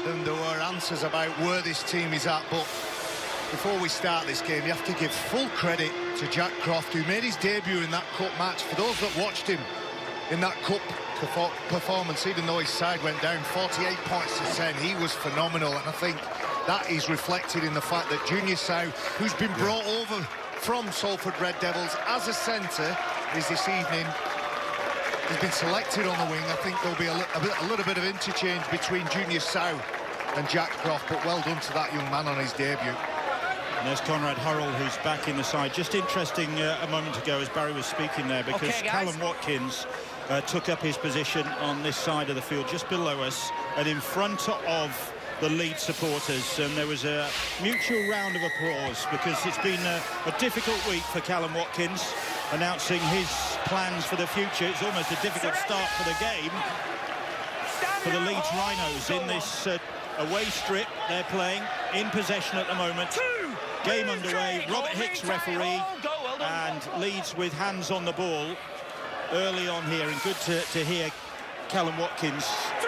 than there were answers about where this team is at. But before we start this game, you have to give full credit to Jack Croft, who made his debut in that cup match. For those that watched him in that cup performance, even though his side went down 48 points to 10, he was phenomenal. And I think that is reflected in the fact that Junior Sow, who's been brought over from Salford Red Devils as a centre, is this evening. He's been selected on the wing. I think there'll be a little bit of interchange between Junior Sow and Jack Croft, but well done to that young man on his debut. And there's Conrad Hurrell, who's back in the side. Just interesting a moment ago as Barry was speaking there, because Callum Watkins took up his position on this side of the field, just below us and in front of the Leeds supporters, and there was a mutual round of applause, because it's been a difficult week for Callum Watkins, announcing his plans for the future. It's almost a difficult start for the game for the Leeds Rhinos in this away strip. They're playing in possession at the moment. Game underway. Robert Hicks referee, and Leeds with hands on the ball early on here, and good to hear Callum Watkins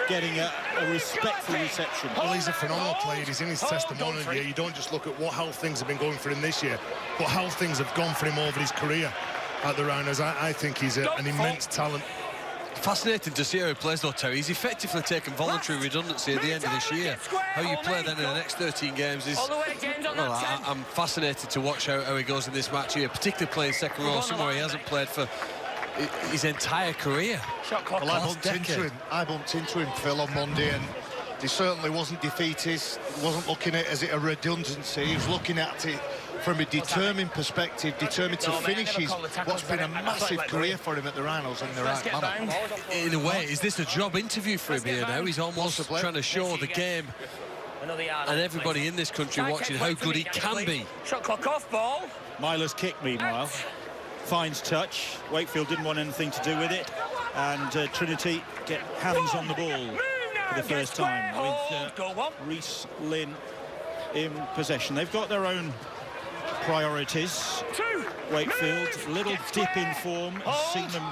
getting a respectful reception. Well, he's a phenomenal player. He's in his testimonial here. You don't just look at how things have been going for him this year, but how things have gone for him over his career at the Rhinos. I think he's an immense talent. Fascinating to see how he plays, though, Terry. He's effectively taken voluntary redundancy at the end of this year. How you play then in the next 13 games is... Well, I'm fascinated to watch how he goes in this match here, particularly playing second row, somewhere he hasn't played for his entire career. Well, I bumped into him, Phil, on Monday, and he certainly wasn't defeatist. He wasn't looking at it as a redundancy. He was looking at it from a determined perspective, determined to finish what's been a massive career for him at the Rhinos in the right manner. In a way, is this a job interview for him here now? He's almost trying to show the game and everybody in this country watching how good he can be. Shot clock off, ball. Myler's kick, meanwhile, finds touch. Wakefield didn't want anything to do with it, and Trinity get hands on the ball for the first time with Reece Lynn in possession. They've got their own priorities. Wakefield, a little dip in form, seen them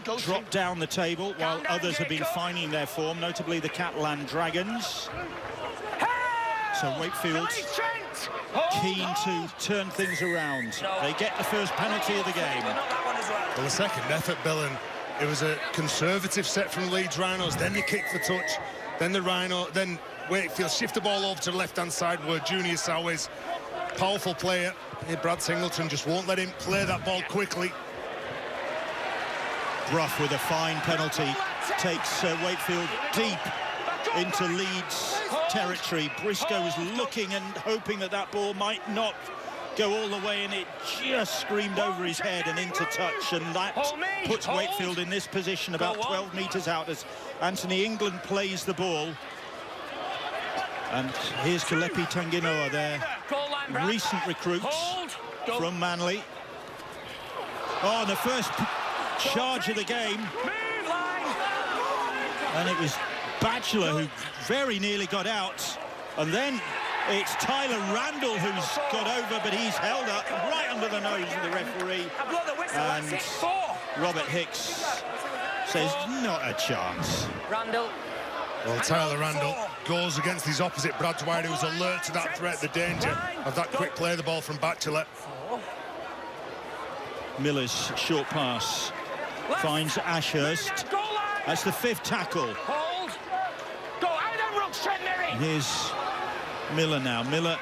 drop down the table, while others have been finding their form, notably the Catalan Dragons. So Wakefield keen to turn things around. They get the first penalty of the game. Well, the second effort, Bill, and it was a conservative set from Leeds Rhinos, then the kick for touch, then then Wakefield shift the ball over to the left-hand side where Junior Sow is. Powerful player. Brad Singleton just won't let him play that ball quickly. Brough with a fine penalty takes Wakefield deep into Leeds territory. Briscoe was looking and hoping that that ball might not go all the way, and it just screamed over his head and into touch, and that puts Wakefield in this position about 12 metres out as Anthony England plays the ball. And here's Kalepi Tanginoa, their recent recruits from Manly. Oh, the first charge of the game. And it was Batchelor who very nearly got out. And then it's Tyler Randall who's got over, but he's held up right under the nose of the referee. And Robert Hicks says, not a chance. Randall. Well, Tyler Randall goes against his opposite, Brad Dwyer, who was alert to that threat, the danger of that quick play, the ball from Batchelor. Miller's short pass finds Ashurst. That's the fifth tackle. Here's Miller now. Miller,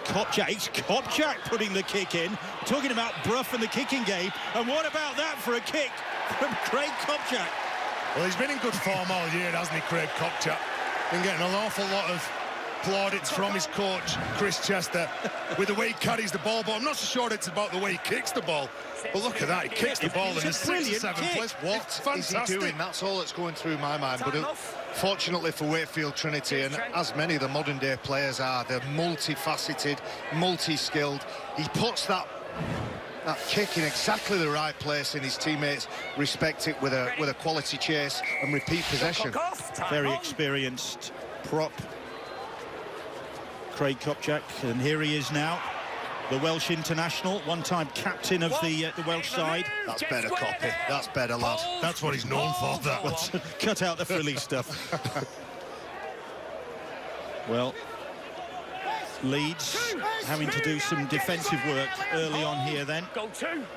Kopchak. It's Kopchak putting the kick in. Talking about Brough and the kicking game. And what about that for a kick from Craig Kopchak? Well, he's been in good form all year, hasn't he, Craig Kopchak? Been getting an awful lot of plaudits from his coach, Chris Chester, with the way he carries the ball. But I'm not so sure it's about the way he kicks the ball. But look at that, he kicks the ball in the 6th or 7th place. What is he doing? That's all that's going through my mind. But fortunately for Wakefield Trinity, and as many of the modern day players are, they're multifaceted, multi-skilled. He puts that kick in exactly the right place, and his teammates respect it with a quality chase and repeat possession. Very experienced prop, Craig Kopchak, and here he is now, the Welsh international, one-time captain of the Welsh side. That's better copy. That's better, lad. That's what he's known for, that. Cut out the frilly stuff. Well, Leeds having to do some defensive work early on here then,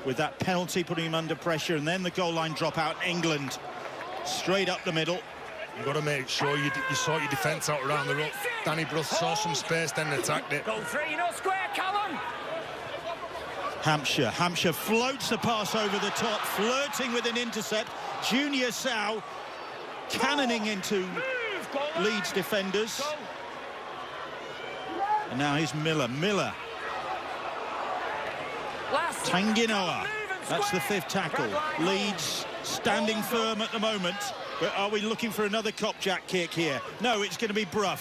with that penalty putting him under pressure, and then the goal line drop out. England straight up the middle. You've got to make sure you sort your defence out around the ruck. Danny Brough saw some space, then attacked it. Go 3, no square, Callum. Hampshire floats the pass over the top, flirting with an intercept. Junior Sau cannoning into Leeds defenders. And now here's Miller. Tanginoa. That's the 5th tackle. Leeds standing firm at the moment. But are we looking for another Kopjak kick here? No, it's going to be Brough.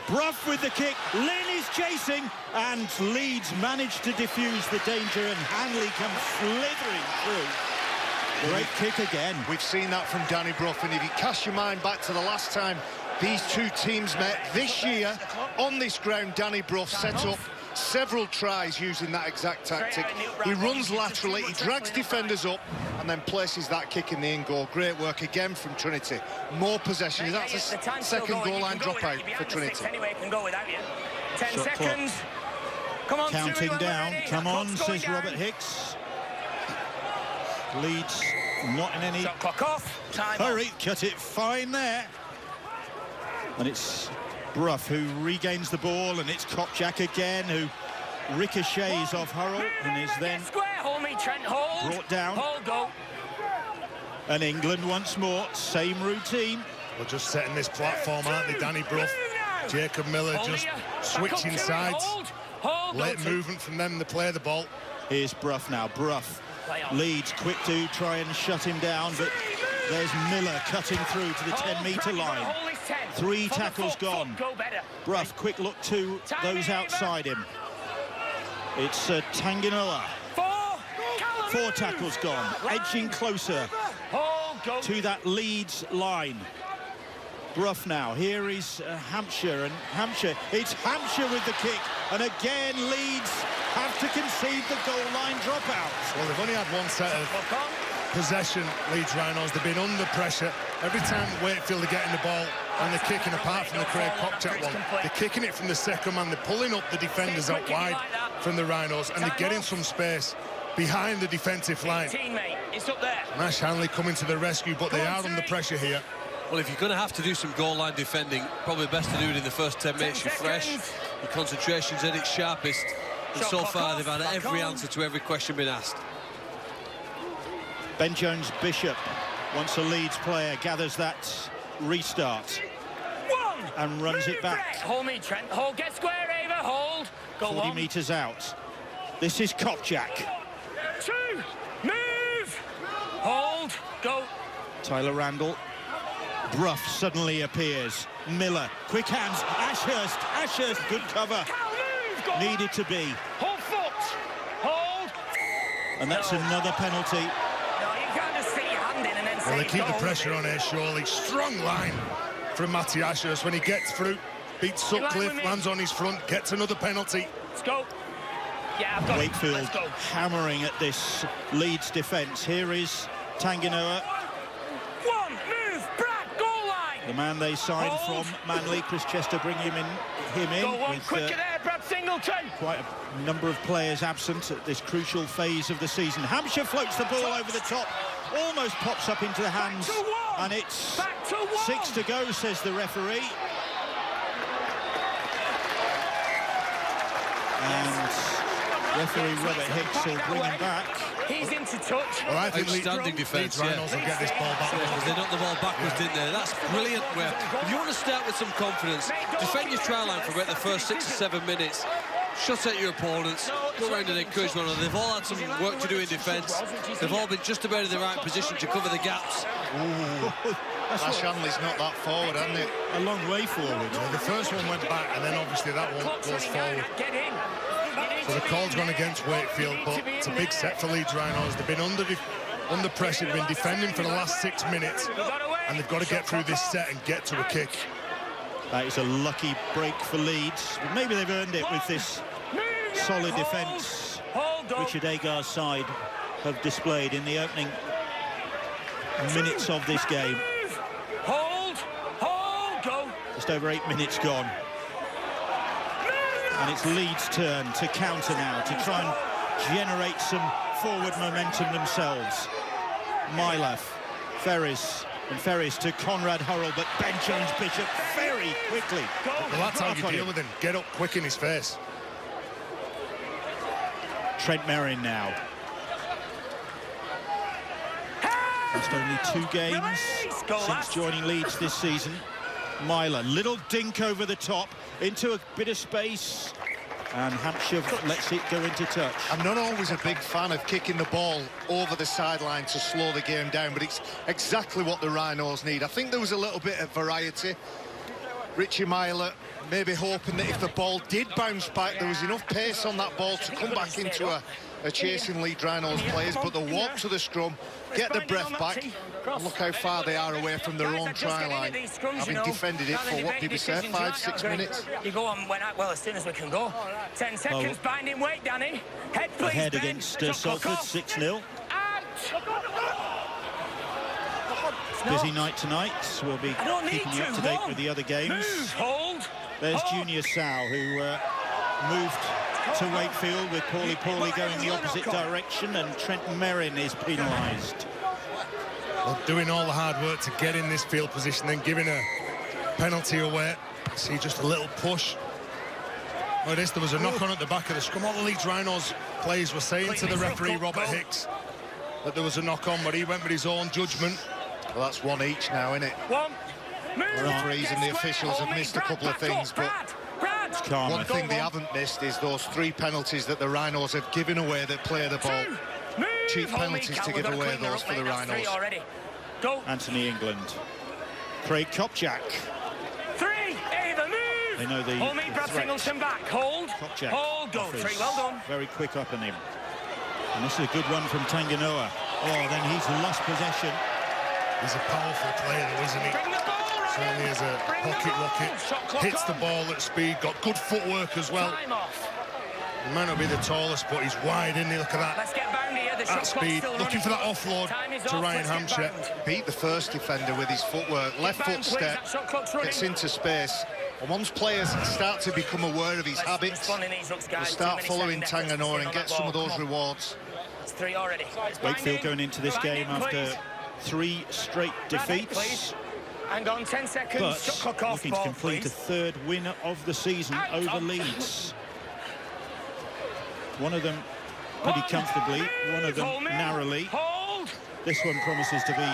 Brough with the kick. Lynn is chasing. And Leeds managed to defuse the danger, and Hanley comes slithering through. Great kick again. We've seen that from Danny Brough, and if you cast your mind back to the last time these two teams met this year on this ground, Danny Brough set up several tries using that exact tactic. He runs laterally, he drags defenders up, and then places that kick in the in goal. Great work again from Trinity. More possession. That's a second goal line dropout for Trinity. 10 seconds. Come on, counting down. Come on, says Robert Hicks. Leeds not in any hurry. Cut it fine there. And it's Brough who regains the ball, and it's Kopjak again who ricochets off Hurrell and is then brought down. And England once more, same routine. We're just setting this platform, aren't they? Danny Brough, Jacob Miller just switching sides. Late movement from them to play the ball. Here's Brough now. Brough Leeds quick to try and shut him down, but there's Miller cutting through to the 10-metre line. 3 tackles gone. Brough, quick look to those outside him. It's Tanginoa. 4 tackles gone, edging closer to that Leeds line. Brough now. Here is Hampshire, and Hampshire. It's Hampshire with the kick, and again Leeds have to concede the goal line dropout. Well, they've only had one set of possession, Leeds Rhinos. They've been under pressure. Every time Wakefield are getting the ball and they're kicking, apart from the Craig Kopjak one, they're kicking it from the second man. They're pulling up the defenders out wide from the Rhinos, and they're getting some space behind the defensive line. Nash Hanley coming to the rescue, but they are under pressure here. Well, if you're going to have to do some goal line defending, probably best to do it in the first 10 minutes. You're fresh, your concentration's at its sharpest, and so far they've had every answer to every question been asked. Ben Jones-Bishop, once a Leeds player, gathers that restart and runs it back. Hold me, Trent. Hold, get square, Ava. Hold. Go 40 metres out. This is Kopjak. 2, move. Hold, go. Tyler Randall. Brough suddenly appears. Miller, quick hands. Ashurst, good cover. Needed to be. Hold foot. Hold. And that's another penalty. No, you can't just stick your hand in and then say. Well, they keep the pressure on here, surely. Strong line from Matty Ashurst when he gets through. Beats Sutcliffe, lands on his front, gets another penalty. Let's go. Yeah, I've got Wakefield it. Let's go. hammering at this Leeds defence. Here is Tanginoa. The man they signed from Manly, Chris Chester, bring him in. Go on, with quicker there, Brad Singleton. Quite a number of players absent at this crucial phase of the season. Hampshire floats the ball over the top, almost pops up into the hands, and it's 6 to go, says the referee. And referee Robert Hicks will bring him back. He's into touch. Well, I think outstanding defence, Leeds Rhinos will get this ball back. Because they knocked the ball backwards, didn't they? That's brilliant. Where if you want to start with some confidence, defend your try line for about the first 6 or 7 minutes. Shut at your opponents, go around and encourage one another. They've all had some work to do in defence. They've all been just about in the right position to cover the gaps. Nash Hanley's not that forward, hasn't it? A long way forward. The first one went back, and then obviously that one goes forward. So the call's gone against Wakefield, but it's a big set for Leeds Rhinos. They've been under pressure, they've been defending for the last 6 minutes, and they've got to get through this set and get to a kick. That is a lucky break for Leeds. But maybe they've earned it with this solid defence Richard Agar's side have displayed in the opening minutes of this game. Hold, go. Just over 8 minutes gone. And it's Leeds' turn to counter now, to try and generate some forward momentum themselves. Myler, Ferris, and Ferris to Conrad Hurrell, but Ben Jones-Bishop very quickly. Well, that's how you deal with him. Get up quick in his face. Trent Merrin now. Just only 2 games since joining Leeds this season. Myler, little dink over the top, into a bit of space, and Hampshire lets it go into touch. I'm not always a big fan of kicking the ball over the sideline to slow the game down, but it's exactly what the Rhinos need. I think there was a little bit of variety. Richie Myler maybe hoping that if the ball did bounce back, there was enough pace on that ball to come back into a chasing Leeds Rhinos players, but the walk to the scrum, get the breath back, and look how far they are away from their own try line, having defended it for, what did we say, 5-6 minutes? You go on well as soon as we can go. 10 seconds, binding weight, Danny. Head, please, ahead against Salford, 6-0. Busy night tonight. We'll be keeping you up to date with the other games. There's Junior Sal, who moved to Wakefield with Paulie going the opposite direction, and Trent Merrin is penalised. Well, doing all the hard work to get in this field position, then giving a penalty away. See, just a little push. Oh, there was a knock-on at the back of the scrum. All the Leeds Rhinos players were saying to the referee, Robert Hicks, that there was a knock-on, but he went with his own judgment. Well, that's 1 each now, isn't it? The referees and the officials have missed a couple of things, but one thing they haven't missed is those 3 penalties that the Rhinos have given away that play the ball. Cheap penalties to give away those for the Rhinos. Anthony England. Craig Kopchak. 3, either move. They know the Hold me, Brad Singleton back. Hold. Kopchak. Hold, go. 3, well done. Very quick up on him. And this is a good run from Tanganoa. Oh, then he's lost possession. He's a powerful player, though, isn't he? Certainly is a pocket rocket. Hits the ball at speed, got good footwork as well. He might not be the tallest, but he's wide, isn't he? Look at that. Let's get bound here. At speed, looking for that offload to Ryan Hampshire. Beat the first defender with his footwork. Left foot step, gets into space. And once players start to become aware of his habits, they'll start following Tanganoa and get some of those rewards. It's 3 already. Wakefield going into this game after 3 straight defeats. Hang on, 10 seconds. But looking to complete a 3rd win of the season over Leeds. One of them pretty comfortably, one of them narrowly. This one promises to be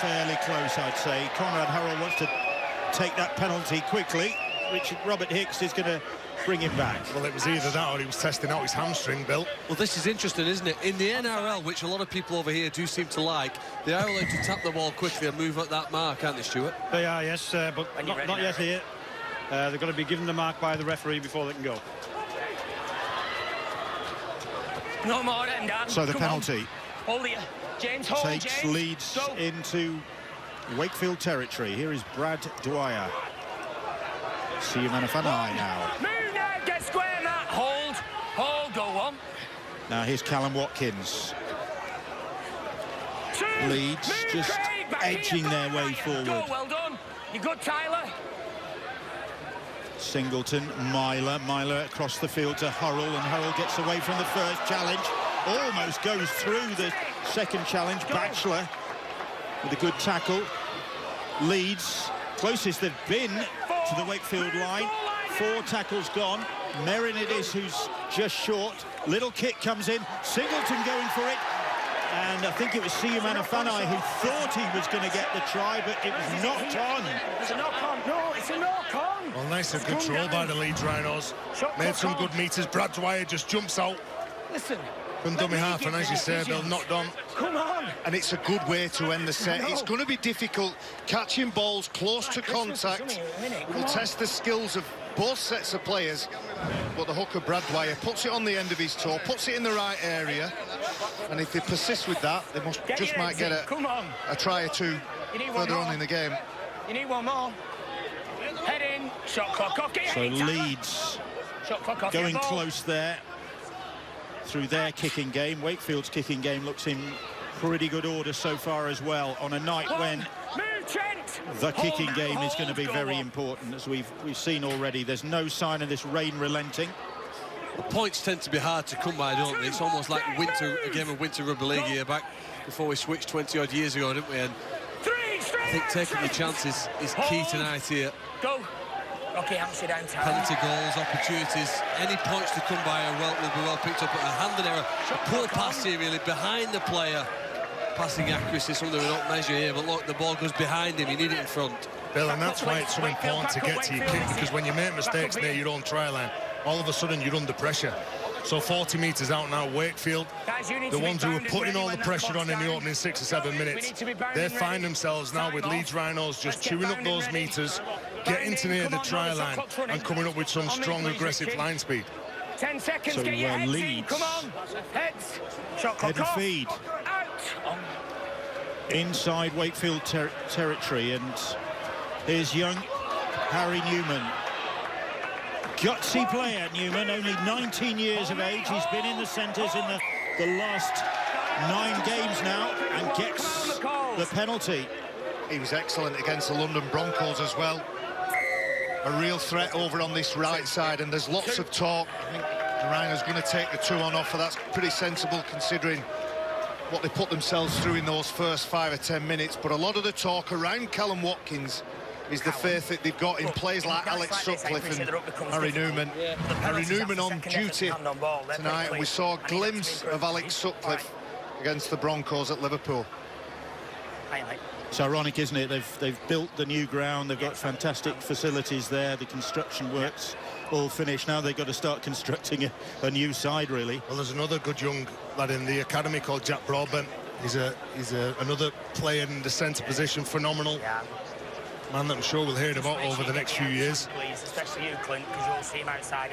fairly close, I'd say. Conrad Hurrell wants to take that penalty quickly. Robert Hicks is going to bring him back. Well, it was either that or he was testing out his hamstring, Bill. Well, this is interesting, isn't it? In the NRL, which a lot of people over here do seem to like, they are allowed to tap the ball quickly and move at that mark, aren't they, Stuart? They are, yes, but not yet here. They've got to be given the mark by the referee before they can go. No more, Dan. So the penalty James, takes Leeds into Wakefield territory. Here is Brad Dwyer. Siumanafana'i now. Move now, get square, Matt. Hold, go on. Now here's Callum Watkins. 2, Leeds just edging their way forward. Well done. You good, Tyler? Singleton, Myler across the field to Hurrell, and Hurrell gets away from the first challenge. Almost goes through the second challenge. Batchelor with a good tackle. Leeds, closest they've been to the Wakefield line. 4 tackles gone. Merrin it is who's just short. Little kick comes in. Singleton going for it. And I think it was Siumanafana'i who thought he was going to get the try, but it was knocked on. It's a knock-on. No, it's a knock-on. Well, nice and control by the Leeds Rhinos. Made some good meters. Brad Dwyer just jumps out. Listen. From dummy half, and as you say, Bill, knocked on. Come on. And it's a good way to end the set. It's going to be difficult catching balls close to contact. Will test the skills of both sets of players. But the hooker, Brad Dwyer, puts it on the end of his toe, puts it in the right area. And if they persist with that, they might get a try or 2 further on in the game. You need one more. Head in. Shot clock off. So Leeds going close there through their kicking game. Wakefield's kicking game looks in pretty good order so far as well, on a night when the kicking game is going to be very important, as we've seen already. There's no sign of this rain relenting. The points tend to be hard to come by, don't they? It's almost like a game of winter rugby league here, back before we switched 20-odd years ago, didn't we? And I think taking the chances is key tonight here. Go. Okay, Hampshire down time. Penalty goals, opportunities, any points to come by will be well picked up. A hand and error, a poor pass here, really, behind the player. Passing accuracy is something we don't measure here, but look, the ball goes behind him, you need it in front. Bill, and that's why it's so important to get to your kick, because when you make mistakes near your own try line, all of a sudden you're under pressure. So 40 metres out now, Wakefield, the ones who were putting all the pressure on in the opening 6 or 7 minutes, they find themselves now with Leeds Rhinos just chewing up those metres, getting to near the try line and coming up with some strong, aggressive line speed. 10 seconds, so get your heads Leeds, in, come on. Heads. Shot head and feed. Out. Inside Wakefield territory, and here's young Harry Newman. Gutsy player, Newman, only 19 years of age. He's been in the centres in the last 9 games now and gets the penalty. He was excellent against the London Broncos as well. A real threat over on this right side, and there's lots of talk. I think the Rhinos going to take the 2-on offer. That's pretty sensible considering what they put themselves through in those first 5 or 10 minutes. But a lot of the talk around Callum Watkins is the faith that they've got in players like Alex Sutcliffe and Harry Newman. Harry Newman on duty tonight, and we saw a glimpse of Alex Sutcliffe against the Broncos at Liverpool. It's ironic, isn't it? They've built the new ground, they've got fantastic facilities there, the construction works all finished. Now they've got to start constructing a new side, really. Well, there's another good young lad in the academy called Jack Broadbent. He's another player in the centre position, phenomenal. Man that I'm sure we'll hear about over the next few years.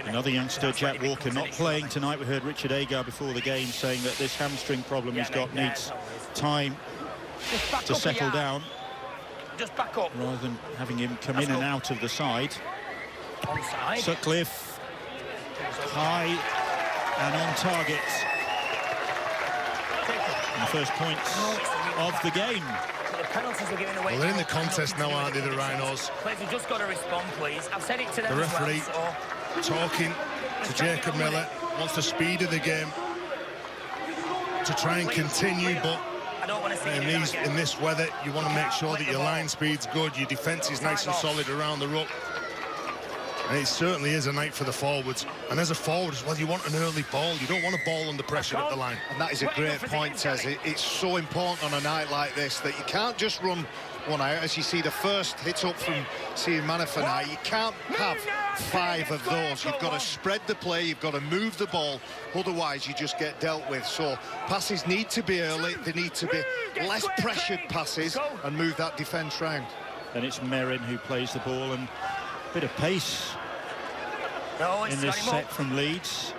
Another youngster, Jack Walker, not playing tonight. We heard Richard Agar before the game saying that this hamstring problem he's got needs time to settle down. Just back up. Rather than having him come in and out of the side. Sutcliffe, high and on target. And the first points of the game. Well, they're in the contest now, aren't they, the Rhinos? You've just got to respond, please. I've said it to them. The referee talking to Jacob Miller, wants the speed of the game to try and continue, but in this weather, you want to make sure that your line speed's good, your defence is nice and solid around the ruck. And it certainly is a night for the forwards. And as a forward as well, you want an early ball. You don't want a ball under pressure at the line. And that is a great point, Tez. It's so important on a night like this that you can't just run one out. As you see the first hit up from Sian Manafani, you can't have 5 of those. You've got to spread the play, you've got to move the ball, otherwise you just get dealt with. So passes need to be early, they need to be less pressured passes and move that defence round. And it's Merrin who plays the ball, and a bit of pace in this set from Leeds.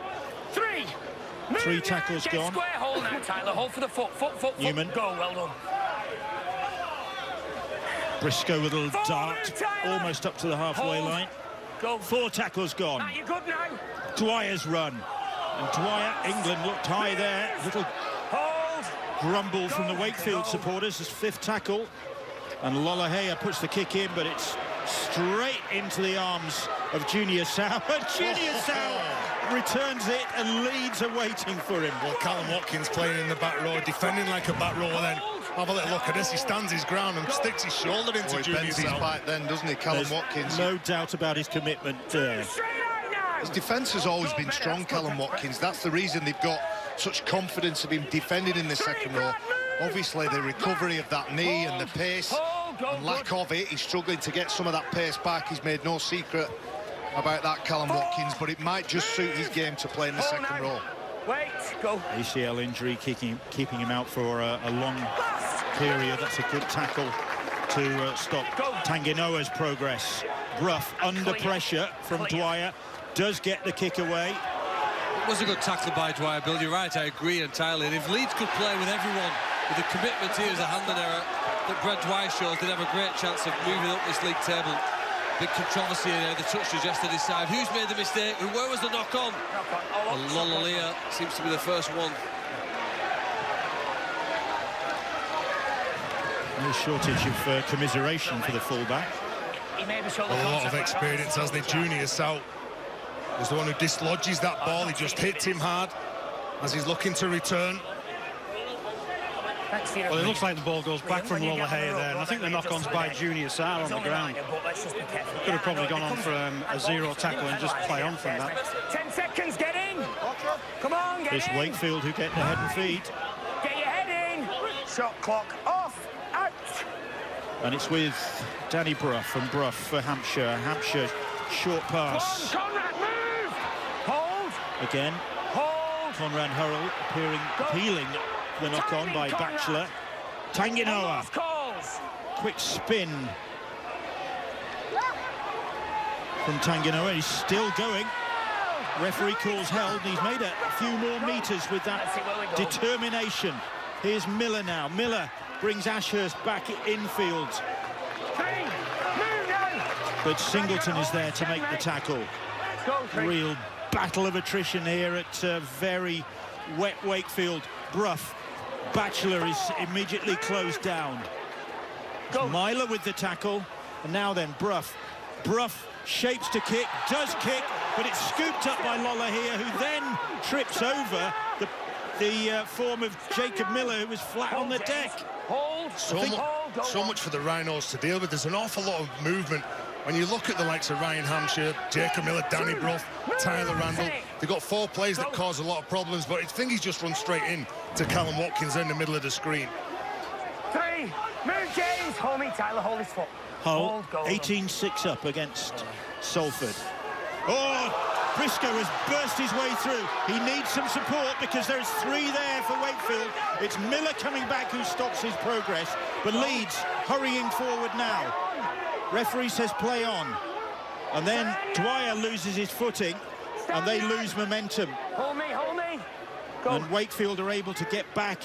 3 tackles gone. Square hole now, Tyler. Hold for the foot. Newman. Go, well done. Briscoe with a little dart, almost up to the halfway line. Go. 4 tackles gone. You're good now. Dwyer's run. And Dwyer, England looked high there. Little grumble from the Wakefield supporters. His 5th tackle. And Lolohea puts the kick in, but it's straight into the arms of Junior Sow. And Junior Sow returns it, and Leeds are waiting for him. Well, Callum Watkins playing in the back row, defending like a back row, then have a little look at this. He stands his ground and sticks his shoulder into Junior Sow. He bends his back then, doesn't he, Callum Watkins? No doubt about his commitment there. His defence has always been strong, Callum Watkins. That's the reason they've got such confidence of him defending in the second row. Obviously, the recovery of that knee and the pace and lack of it, he's struggling to get some of that pace back. He's made no secret about that, Callum Watkins, but it might just suit his game to play in the second row. Wait, go. ACL injury keeping him out for a long period. That's a good tackle to stop Tanginoa's progress. Brough under pressure from Dwyer, does get the kick away. It was a good tackle by Dwyer, Bill. You're right, I agree entirely. And if Leeds could play with everyone, with the commitment here as a hand and error that Brad Dwyer shows, they'd have a great chance of moving up this league table. Big controversy here, the touch was yesterday side. Who's made the mistake? Where was the knock-on? Lolohea seems to be the first one. No shortage of commiseration for the fullback. Well, a lot of experience, hasn't he? Junior Sal is the one who dislodges that ball. He just hits him hard as he's looking to return. Well, it looks like the ball goes back from Lola Hay there, and I think the knock-on's by Junior Sal on the ground. Could have probably gone on for a zero tackle and just play on from that. 10 seconds, get in! Come on, get in! It's Wakefield who get the head and feet. Get your head in! Shot clock off, out! And it's with Danny Brough from Brough for Hampshire. Hampshire, short pass. Conrad, move! Hold! Again, Hold! Conrad Hurrell appealing the knock-on by Batchelor. Tanginoa, quick spin from Tanginoa. He's still going. Referee calls held, and he's made a few more meters with that determination. Here's Miller now. Miller brings Ashurst back infield. But Singleton is there to make the tackle. Real battle of attrition here at very wet Wakefield. Brough. Batchelor is immediately closed down. Myler with the tackle. And now then, Brough. Brough shapes to kick, does kick, but it's scooped up by Lola here, who then trips over the form of Jacob Miller, who was flat on the deck. So much for the Rhinos to deal with. There's an awful lot of movement. When you look at the likes of Ryan Hampshire, Jacob Miller, Danny Brough, Tyler Randall, they've got 4 players that cause a lot of problems, but I think he's just run straight in to Callum Watkins in the middle of the screen. 3, move James, hold me, Tyler, hold his foot. Hull 18-6 up against Salford. Oh, Briscoe has burst his way through. He needs some support because there's 3 there for Wakefield. It's Miller coming back who stops his progress, but Leeds hurrying forward now. Referee says play on, and then Dwyer loses his footing and they lose momentum. Hold me, hold me. Go. And Wakefield are able to get back,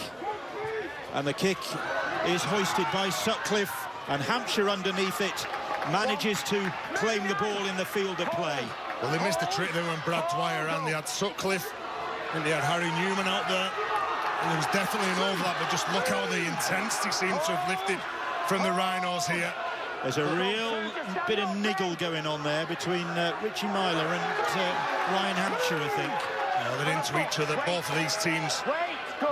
and the kick is hoisted by Sutcliffe, and Hampshire underneath it manages to claim the ball in the field of play. Well, they missed the trick there when Brad Dwyer ran. They had Sutcliffe and they had Harry Newman out there, and there was definitely an overlap, but just look how the intensity seems to have lifted from the Rhinos here. There's a real bit of niggle going on there between Richie Myler and Ryan Hampshire, I think. They're into each other. Both of these teams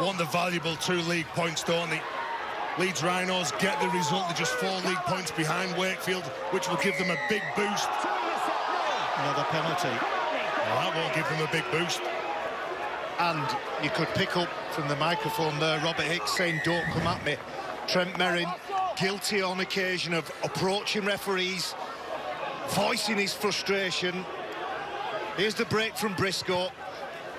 want the valuable 2 league points, don't they? Leeds Rhinos get the result. They're just 4 league points behind Wakefield, which will give them a big boost. Another penalty. Well, that won't give them a big boost. And you could pick up from the microphone there, Robert Hicks saying, "Don't come at me." Trent Merrin, guilty on occasion of approaching referees, voicing his frustration. Here's the break from Briscoe.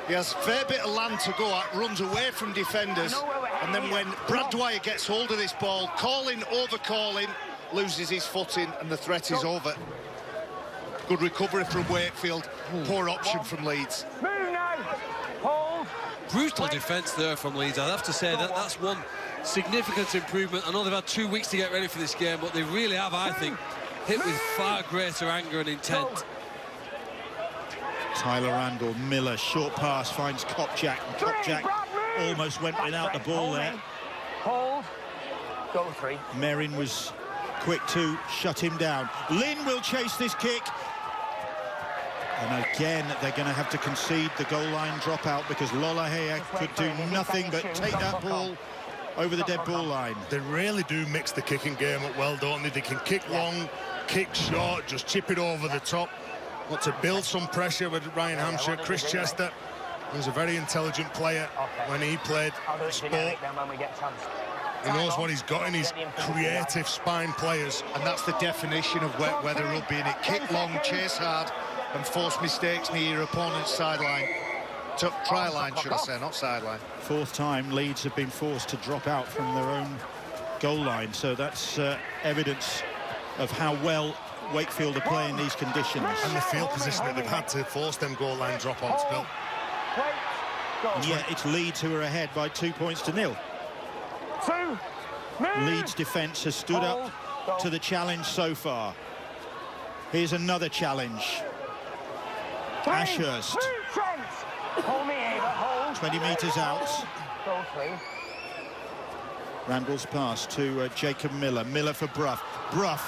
He has a fair bit of land to go at, runs away from defenders, and then when Brad Dwyer gets hold of this ball, over-calling, loses his footing, and the threat is over. Good recovery from Wakefield, poor option from Leeds. Move now. Hold. Brutal defence there from Leeds. I'd have to say that that's one significant improvement. I know they've had 2 weeks to get ready for this game, but they really have, I think, hit with far greater anger and intent. Tyler Randall, Miller, short pass, finds Kopczak, and Kopczak almost went without the ball there. Hold. Go 3. Merrin was quick to shut him down. Lynn will chase this kick. And again, they're going to have to concede the goal line dropout because Lola could do nothing but take that ball over the dead ball line. They really do mix the kicking game up well, don't they? They can kick long, kick short, just chip it over the top. Want to build some pressure with Ryan Hampshire. Chris Chester was a very intelligent player when he played sport. He knows what he's got in his creative spine players. And that's the definition of wet weather rugby, and it kick long, chase hard, and force mistakes near your opponent's sideline. Try line, should I say, not sideline. 4th time Leeds have been forced to drop out from their own goal line, so that's evidence of how well Wakefield are playing these conditions. And the field position that they've had to force them goal line dropouts, Bill. And yet it's Leeds who are ahead by 2 points to 0. Leeds defence has stood up to the challenge so far. Here's another challenge. Ashurst. 20 metres out. Randall's pass to Jacob Miller. Miller for Brough. Brough.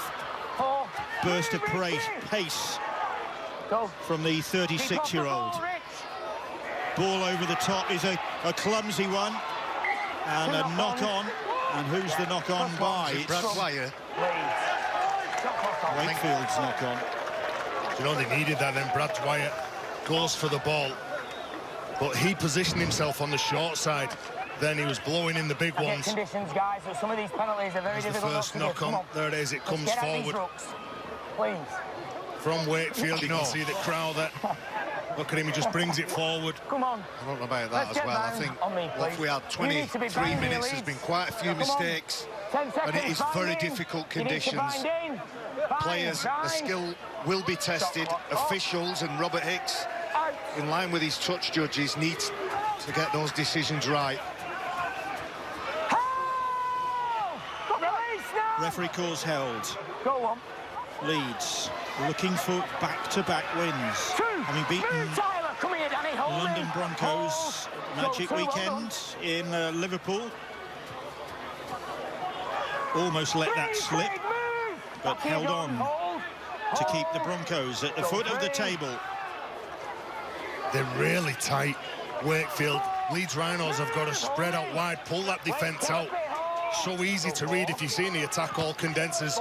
Burst of pace from the 36-year-old. Ball over the top is a clumsy one. And a knock-on. And who's the knock-on by? It's Brad Dwyer. Wakefield's knock-on. You know, they needed that, then Brad Dwyer goes for the ball. But he positioned himself on the short side. Then he was blowing in the big ones. Conditions, guys. So some of these penalties are very difficult. The first knock-on. There it is. It comes forward. Please. From Wakefield, you can see that Crowther. Look at him, he just brings it forward. Come on. I don't know about that as well. I think if we had 23 minutes, there's been quite a few mistakes. And it is very difficult conditions. Players, the skill will be tested. Officials and Robert Hicks, in line with his touch judges, needs to get those decisions right. Referee calls held. Go on. Leeds looking for back-to-back wins. Having beaten London Broncos Magic Weekend in Liverpool. Almost let that slip, but held on to keep the Broncos at the foot of the table. They're really tight, Wakefield. Leeds Rhinos have got to spread out wide, pull that defence out. So easy to read if you've seen the attack all condenses.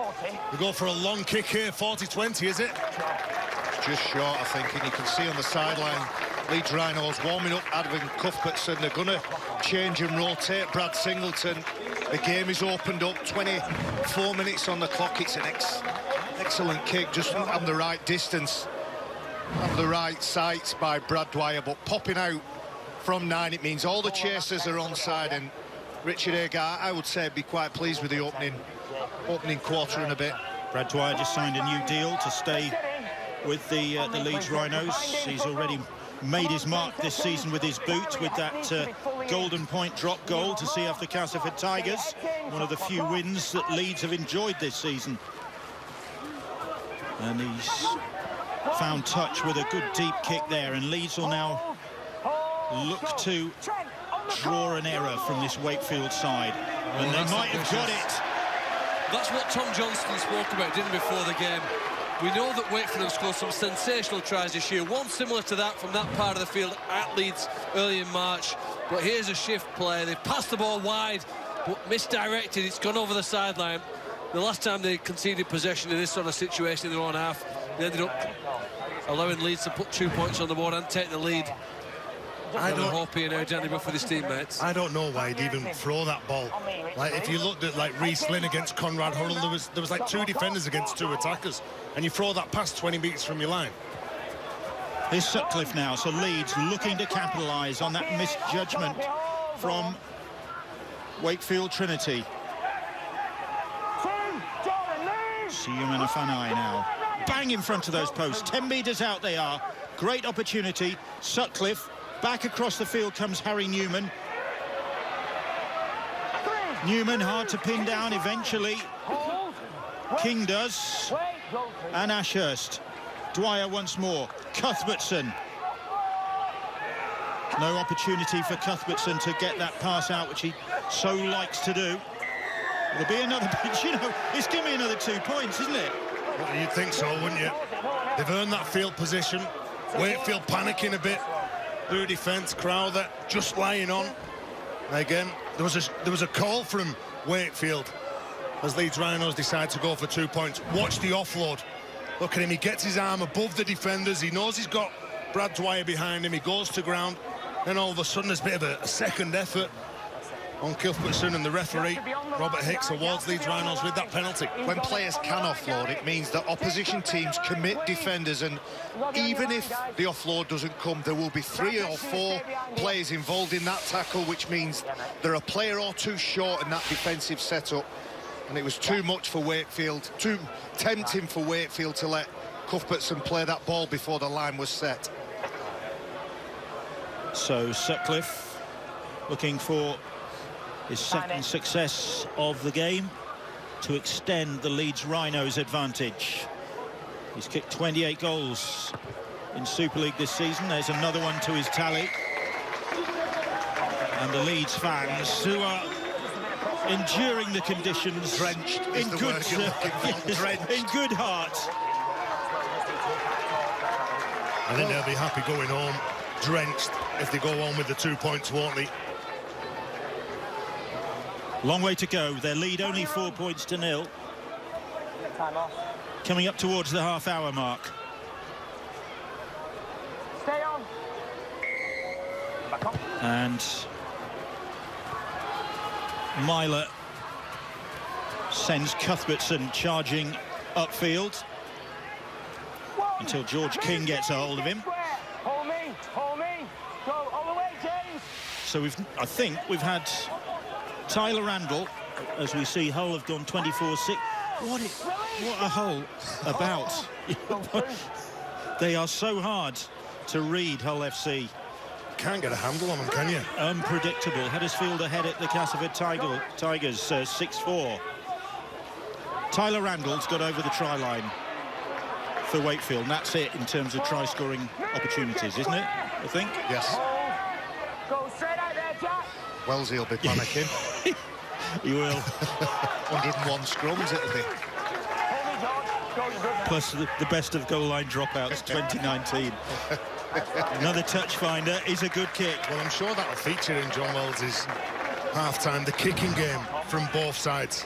We go for a long kick here, 40-20, is it? Just short, I think, and you can see on the sideline, Leeds Rhinos warming up Advin Cuthbertson. They're going to change and rotate Brad Singleton. The game is opened up, 24 minutes on the clock. It's an excellent kick, just on the right distance, on the right sights by Brad Dwyer, but popping out from 9, it means all the chasers are onside, and Richard Agar, I would say, be quite pleased with the opening quarter and a bit. Brad Dwyer just signed a new deal to stay with the Leeds Rhinos. He's already made his mark this season with his boot, with that golden point drop goal to see off the Castleford Tigers. One of the few wins that Leeds have enjoyed this season. And he's found touch with a good deep kick there, and Leeds will now look to draw an error from this Wakefield side, and they might have got it. That's what Tom Johnston spoke about, didn't he, before the game? We know that Wakefield have scored some sensational tries this year, one similar to that from that part of the field at Leeds early in March. But here's a shift play. They've passed the ball wide, but misdirected. It's gone over the sideline. The last time they conceded possession in this sort of situation in their own half, they ended up allowing Leeds to put 2 points on the board and take the lead. I don't hope he energetic enough with his teammates. I don't know why he'd even throw that ball. Like, if you looked at like Reece Lynn against Conrad Hurrell, there was like 2 defenders against 2 attackers, and you throw that past 20 metres from your line. Here's Sutcliffe now, so Leeds looking to capitalise on that misjudgment from Wakefield Trinity. Siouman Afanai now. Bang in front of those posts. 10 metres out they are. Great opportunity. Sutcliffe. Back across the field comes Harry Newman. Newman hard to pin down eventually. King does. And Ashurst. Dwyer once more. Cuthbertson. No opportunity for Cuthbertson to get that pass out, which he so likes to do. There'll be another, you know, it's giving me another 2 points, isn't it? Well, you'd think so, wouldn't you? They've earned that field position. Wakefield panicking a bit. Through defence, Crowther just lying on. Again, there was a call from Wakefield as Leeds Rhinos decide to go for 2 points. Watch the offload. Look at him, he gets his arm above the defenders. He knows he's got Brad Dwyer behind him. He goes to ground. Then all of a sudden there's a bit of a second effort on Cuthbertson, and the referee, Robert Hicks, awards Leeds Rhinos with that penalty. When players can offload, it means that opposition teams commit defenders, and even if the offload doesn't come, there will be 3 or 4 players involved in that tackle, which means they're a player or 2 short in that defensive setup. And it was too much for Wakefield, too tempting for Wakefield to let Cuthbertson play that ball before the line was set. So Sutcliffe looking for his second success of the game to extend the Leeds Rhinos advantage. He's kicked 28 goals in Super League this season. There's another one to his tally. And the Leeds fans, who are enduring the conditions. Drenched is the word you're looking for. Drenched. In good heart. I think they'll be happy going home drenched if they go on with the 2 points, won't they? Long way to go. Their lead only 4 points to nil. Coming up towards the half-hour mark. Stay on. Back on. And Myler sends Cuthbertson charging upfield until George King gets a hold of him. Hold me, go all the way, James. So I think we've had Tyler Randall, as we see Hull have gone 24-6. What a Hull about. They are so hard to read, Hull FC. Can't get a handle on them, can you? Unpredictable. Huddersfield ahead at the Castleford Tigers, 6-4. Tyler Randall's got over the try line for Wakefield, and that's it in terms of try-scoring opportunities, isn't it, I think? Yes. Go straight out there, Jack. Wellesley will be panicking. He will. 101 scrums it'll be. Plus the best of goal line dropouts 2019. Another touch finder is a good kick. Well, I'm sure that'll feature in John Wells' half-time, the kicking game from both sides.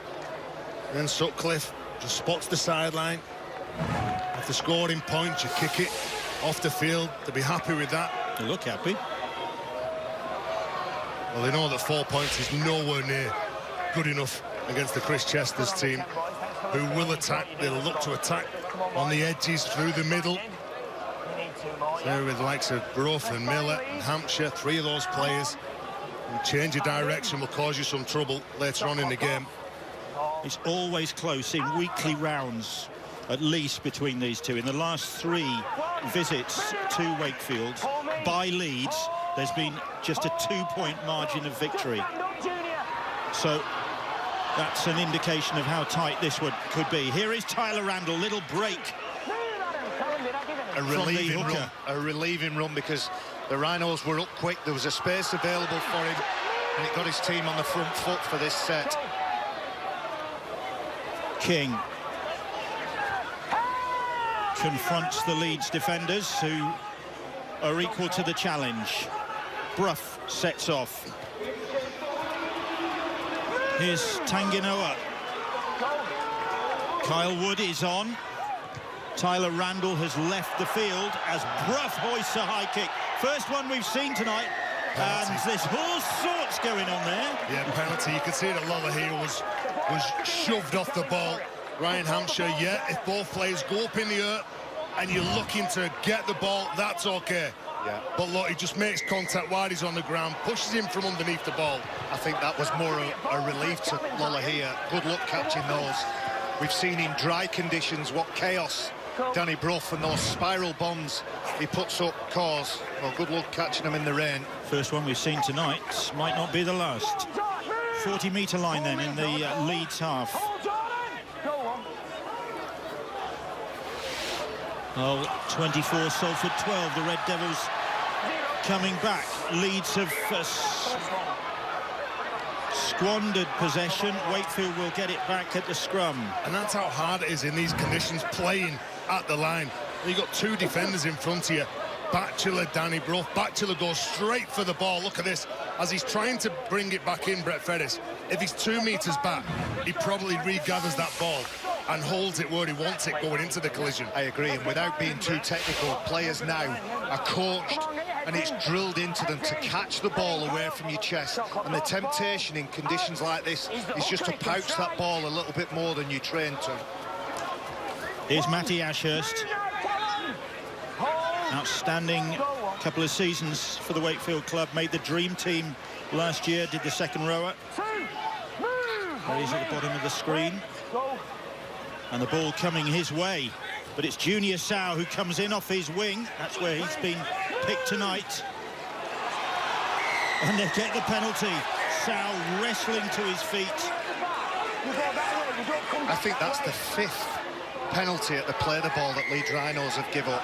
And then Sutcliffe just spots the sideline. After scoring points, you kick it off the field. They'll be happy with that. They look happy. Well, they know that 4 points is nowhere near good enough against the Chris Chester's team, who will attack. They'll look to attack on the edges, through the middle. There with the likes of Brough and Miller and Hampshire, 3 of those players. And change of direction will cause you some trouble later on in the game. It's always close in weekly rounds, at least, between these two. In the last 3 visits to Wakefield by Leeds, there's been just a 2-point margin of victory. So that's an indication of how tight this could be. Here is Tyler Randall, little break. A relieving run because the Rhinos were up quick. There was a space available for him, and it got his team on the front foot for this set. King confronts the Leeds defenders, who are equal to the challenge. Brough sets off. Here's Tanginoa. Kyle Wood is on. Tyler Randall has left the field as Brough hoists a high kick. First one we've seen tonight. Penalty. And there's all sorts going on there. Yeah, penalty. You can see that Lola here was shoved off the ball. Ryan Hampshire, yeah, if both players go up in the air and you're looking to get the ball, that's okay. Yeah. But look, he just makes contact while he's on the ground, pushes him from underneath the ball. I think that was more a relief to Lola here. Good luck catching those. We've seen in dry conditions what chaos Danny Brough and those spiral bombs he puts up cause. Well, good luck catching them in the rain. First one we've seen tonight, might not be the last. 40-metre line then in the Leeds half. Oh, 24, Salford 12, the Red Devils coming back. Leeds have squandered possession. Wakefield will get it back at the scrum. And that's how hard it is in these conditions, playing at the line. You've got 2 defenders in front of you. Batchelor, Danny Brough. Batchelor goes straight for the ball. Look at this. As he's trying to bring it back in, Brett Ferris, if he's 2 metres back, he probably regathers that ball and holds it where he wants it going into the collision. I agree, and without being too technical, players now are coached and it's drilled into them to catch the ball away from your chest. And the temptation in conditions like this is just to pouch that ball a little bit more than you trained to. Here's Matty Ashurst. Outstanding couple of seasons for the Wakefield club. Made the dream team last year, did the second rower. There he's at the bottom of the screen. And the ball coming his way. But it's Junior Sau who comes in off his wing. That's where he's been picked tonight. And they get the penalty. Sau wrestling to his feet. I think that's the 5th penalty at the play the ball that Leeds Rhinos have given up.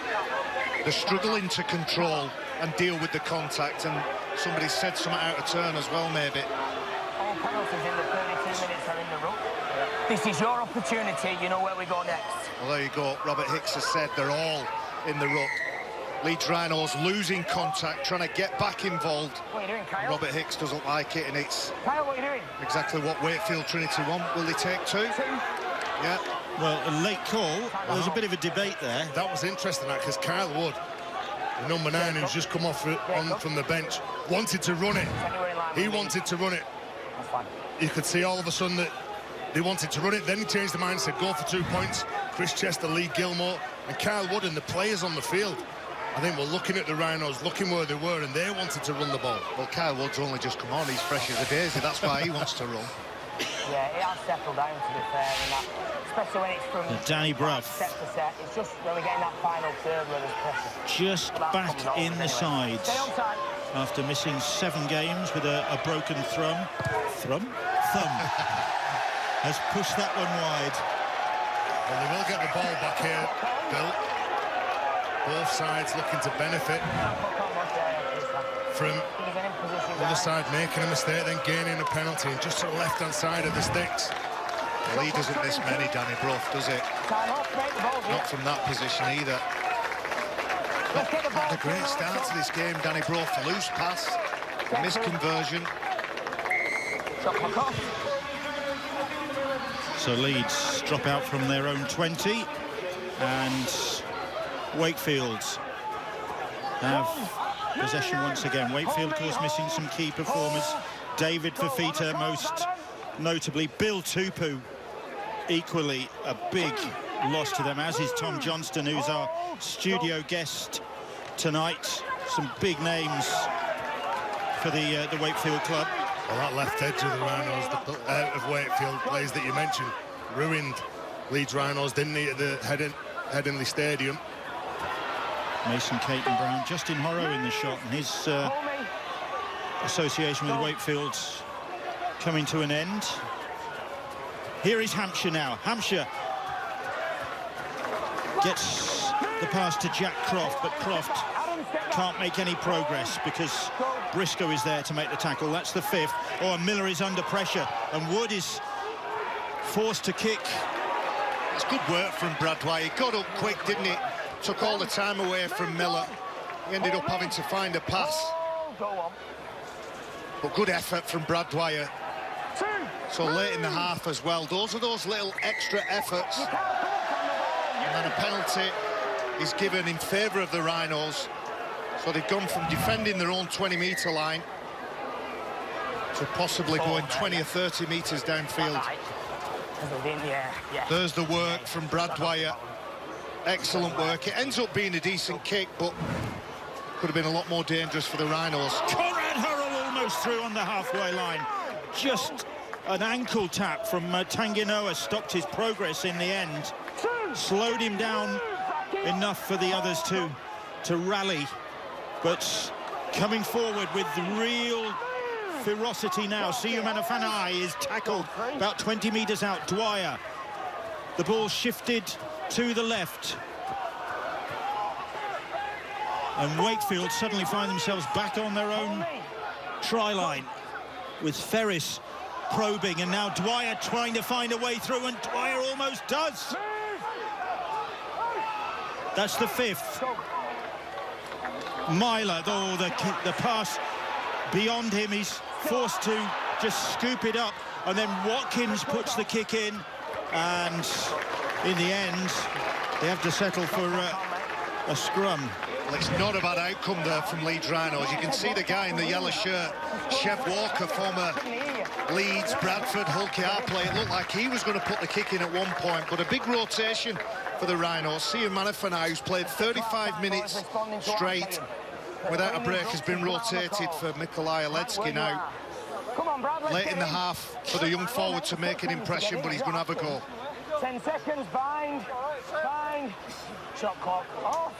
They're struggling to control and deal with the contact, and somebody said something out of turn as well, maybe. All penalties in the 32 minutes are in the ruck. This is your opportunity. You know where we go next. Well, there you go. Robert Hicks has said they're all in the ruck. Leeds Rhinos losing contact, trying to get back involved. What are you doing, Kyle? Robert Hicks doesn't like it, and it's Kyle, what are you doing? exactly what Wakefield Trinity want. Will they take two? Yeah. Well, a late call. There's a bit of a debate there. That was interesting, because Kyle Wood, the number 9, who's just come off from the bench, wanted to run it. He wanted to run it. You could see all of a sudden that they wanted to run it. Then he changed the mind and said, go for 2 points. Chris Chester, Lee Gilmore, and Kyle Wood, and the players on the field, I think, were looking at the Rhinos, looking where they were, and they wanted to run the ball. Well, Kyle Wood's only just come on. He's fresh as a daisy. That's why he wants to run. Yeah, it has settled down, to be fair, and that, especially when it's from Danny Brough. set to set. It's just when we're getting that final third where there's pressure. Just back in the sides Stay on time. after missing 7 games with a broken thumb. Has pushed that one wide. Well, they will get the ball back here, Bill. Both sides looking to benefit from the other side making a mistake, then gaining a penalty, and just to the left-hand side of the sticks. Well, he doesn't miss many, Danny Brough, does it? Not from that position either. Had a great start to this game, Danny Brough. Loose pass, a missed conversion. So Leeds drop out from their own 20, and Wakefield have possession once again. Wakefield, of course, missing some key performers. David Fafita, most notably. Bill Tupu, equally a big loss to them, as is Tom Johnston, who's our studio guest tonight. Some big names for the Wakefield club. Well, that left edge of the Rhinos, of Wakefield, players that you mentioned, ruined Leeds Rhinos, didn't he, at the Headingley Stadium. Mason Caton-Brown, Justin Horrow in the shot, and his association with Wakefield coming to an end. Here is Hampshire now. Hampshire gets the pass to Jack Croft, but Croft can't make any progress because Briscoe is there to make the tackle. That's the 5th. Oh, and Miller is under pressure, and Wood is forced to kick. It's good work from Brad Dwyer. He got up quick, didn't he? Took all the time away from Miller. He ended up having to find a pass. But good effort from Brad Dwyer. So late in the half as well. Those are those little extra efforts. And then a penalty is given in favour of the Rhinos. So they've gone from defending their own 20-metre line to possibly going 20 or 30 metres downfield. There's the work from Brad Dwyer. Excellent work. It ends up being a decent kick, but could have been a lot more dangerous for the Rhinos. Conrad Hurrell almost through on the halfway line. Just an ankle tap from Tanginoa stopped his progress in the end. Slowed him down enough for the others to rally. But coming forward with real ferocity now. Siu Manafanai is tackled about 20 metres out. Dwyer. The ball shifted to the left. And Wakefield suddenly find themselves back on their own try line with Ferris probing, and now Dwyer trying to find a way through, and Dwyer almost does. That's the 5th. Myler, though, the pass beyond him, he's forced to just scoop it up, and then Watkins puts the kick in, and in the end they have to settle for a scrum. Well, it's not a bad outcome there from Leeds Rhinos. You can see the guy in the yellow shirt, Chev Walker, former Leeds, Bradford, Hull KR player. It looked like he was going to put the kick in at one point, but a big rotation for the Rhinos. Siu Manafanai, who's played 35 minutes straight without a break, has been rotated for Mikolaj Aledski now. Late in the half for the young forward to make an impression, but he's going to have a go. 10 seconds, bind. Shot clock off.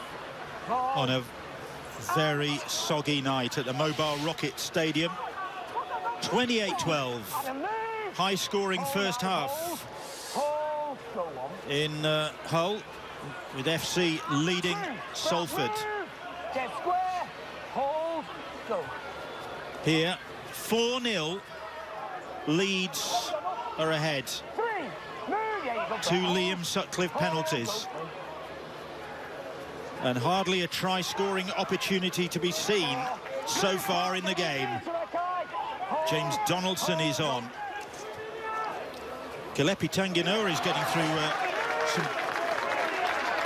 On a very soggy night at the Mobile Rocket Stadium. 28-12. High-scoring first half in Hull, with FC leading Salford. Get square, hold, go. Here, 4-0 Leeds are ahead. 2 Liam Sutcliffe penalties. And hardly a try-scoring opportunity to be seen so far in the game. James Donaldson is on. Kelepi Tanginoa is getting through some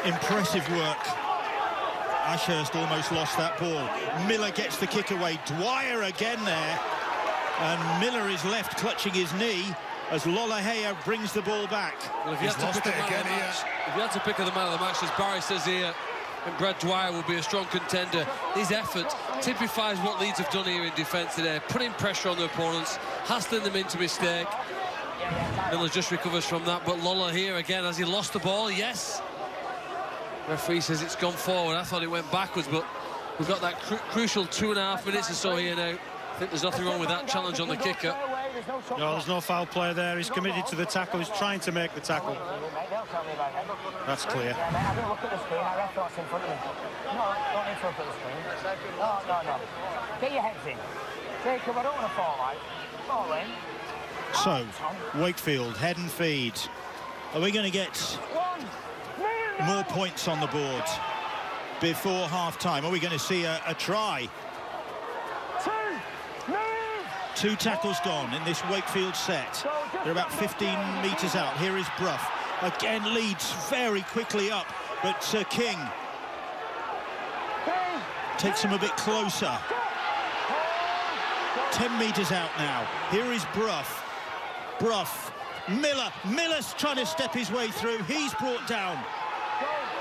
impressive work. Ashurst almost lost that ball. Miller gets the kick away. Dwyer again there. And Miller is left clutching his knee as Lolohea brings the ball back. Well, if you had to pick the man of the match, as Barry says here, and Brad Dwyer will be a strong contender. His effort typifies what Leeds have done here in defence today, putting pressure on their opponents, hassling them into mistake. Miller just recovers from that, but Lolohea again, has he lost the ball? Yes. Referee says it's gone forward. I thought it went backwards, but we've got that crucial 2.5 minutes or so here now. I think there's nothing wrong with that challenge on the kicker. No, there's no foul play there. He's committed to the tackle. He's trying to make the tackle. That's clear. Get your heads in. Jacob, I don't want to fall in. So, Wakefield, head and feed. Are we going to get more points on the board before half-time? Are we going to see a try? 2 tackles gone in this Wakefield set. They're about 15 metres out. Here is Brough. Again, Leeds very quickly up, but King takes him a bit closer. 10 metres out now. Here is Brough. Brough. Miller's trying to step his way through. He's brought down.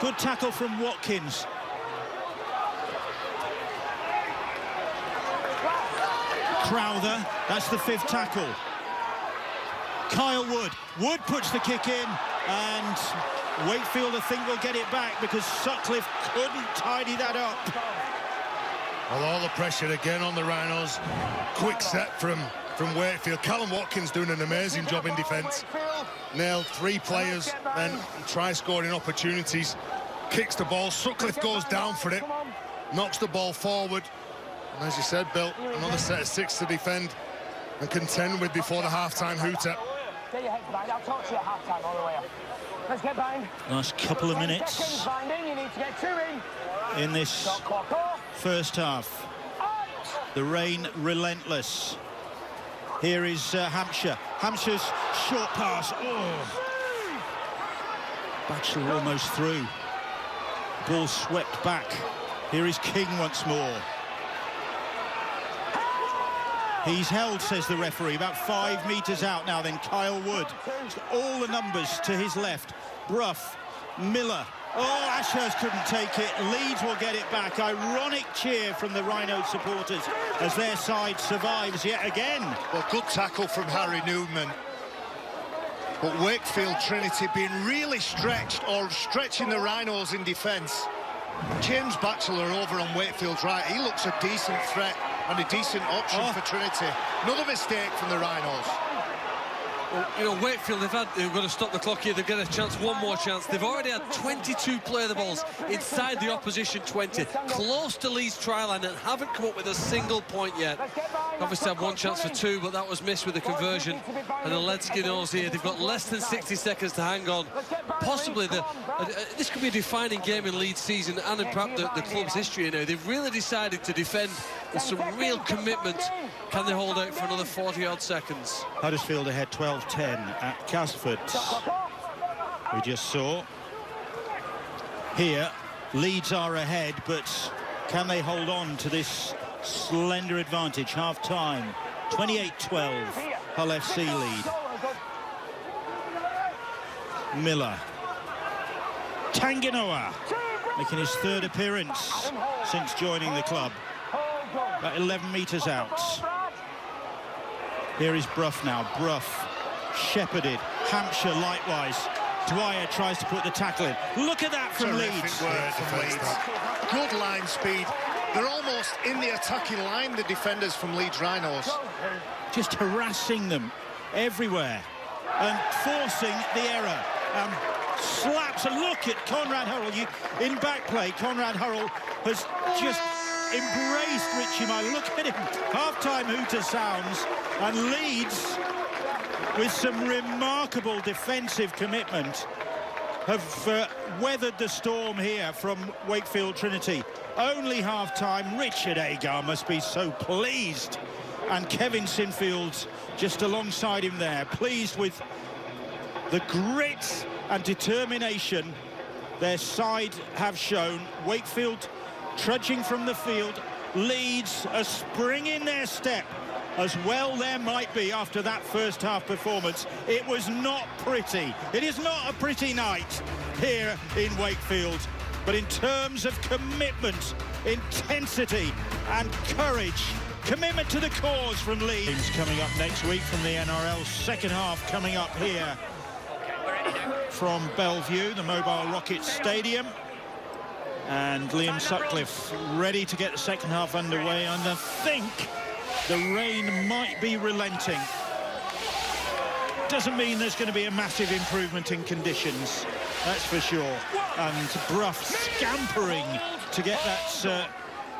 Good tackle from Watkins. Crowther, that's the 5th tackle. Kyle Wood puts the kick in, and Wakefield, I think, will get it back because Sutcliffe couldn't tidy that up. Well, all the pressure again on the Rhinos. Quick set from Wakefield. Callum Watkins doing an amazing job in defence. Nailed 3 players, then try-scoring opportunities. Kicks the ball. Sutcliffe goes down for it. Knocks the ball forward. And as you said, Bill, another set of 6 to defend and contend with before the half-time hooter. Get your heads back. I'll talk to you at half-time all the way up. Let's get bang. Last couple of minutes You need to get 2 in this first half. The rain relentless. Here is Hampshire. Hampshire's short pass. Oh. Batchelor almost through. Ball swept back. Here is King once more. He's held, says the referee, about 5 metres out now. Then Kyle Wood. All the numbers to his left. Brough, Miller. Oh, Ashurst couldn't take it. Leeds will get it back. Ironic cheer from the Rhino supporters as their side survives yet again. Well, good tackle from Harry Newman. But Wakefield Trinity being really stretched, or stretching the Rhinos in defence. James Batchelor over on Wakefield's right. He looks a decent threat and a decent option for Trinity. Another mistake from the Rhinos. Well, you know, Wakefield, they've got to stop the clock here. They've got a chance, one more chance. They've already had 22 play the balls inside the opposition 20, close to Leeds try line, and haven't come up with a single point yet. Obviously had 1 chance for 2, but that was missed with the conversion. And the Ledsky knows here they've got less than 60 seconds to hang on. Possibly this could be a defining game in Leeds season and in perhaps the club's history. You know, they've really decided to defend with some real commitment. Can they hold out for another 40-odd seconds? Huddersfield ahead 12-10 at Castleford. We just saw. Here, Leeds are ahead, but can they hold on to this slender advantage? Half-time, 28-12, Hull FC lead. Miller. Tanginoa, making his 3rd appearance since joining the club. About 11 metres out. Here is Brough now. Brough shepherded. Hampshire likewise. Dwyer tries to put the tackle in. Look at that from Leeds. Good line speed. They're almost in the attacking line, the defenders from Leeds Rhinos. Just harassing them everywhere and forcing the error. Slaps, and look at Conrad Hurrell. In back play, Conrad Hurrell has just embraced Richie Murray. Look at him. Half-time hooter sounds, and Leeds with some remarkable defensive commitment, have weathered the storm here from Wakefield Trinity. Only half-time. Richard Agar must be so pleased. And Kevin Sinfield just alongside him there, pleased with the grit and determination their side have shown. Wakefield trudging from the field. Leeds a spring in their step, as well there might be after that first half performance. It was not pretty. It is not a pretty night here in Wakefield. But in terms of commitment, intensity and courage, commitment to the cause from Leeds. Coming up next week from the NRL. Second half coming up here from Bellevue, the Mobile Rocket Stadium. And Liam Sutcliffe ready to get the second half underway. And I think the rain might be relenting. Doesn't mean there's going to be a massive improvement in conditions, that's for sure. And Brough scampering to get that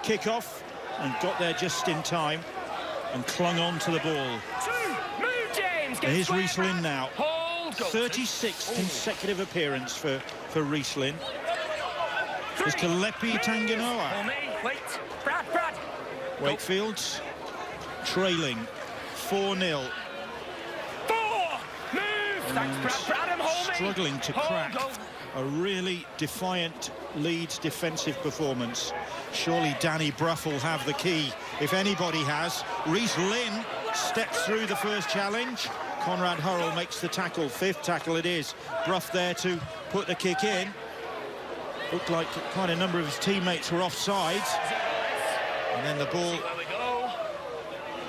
kick-off, and got there just in time and clung on to the ball. Here's Reece Lynn now. 36th consecutive appearance for Reece Lynn. There's Kalepi Tanganoa. Wakefield trailing 4-0. Struggling to crack a really defiant Leeds defensive performance. Surely Danny Brough will have the key, if anybody has. Reece Lynn steps through the first challenge. Conrad Hurrell makes the tackle, 5th tackle it is. Brough there to put the kick in. Looked like quite a number of his teammates were offside. And then the ball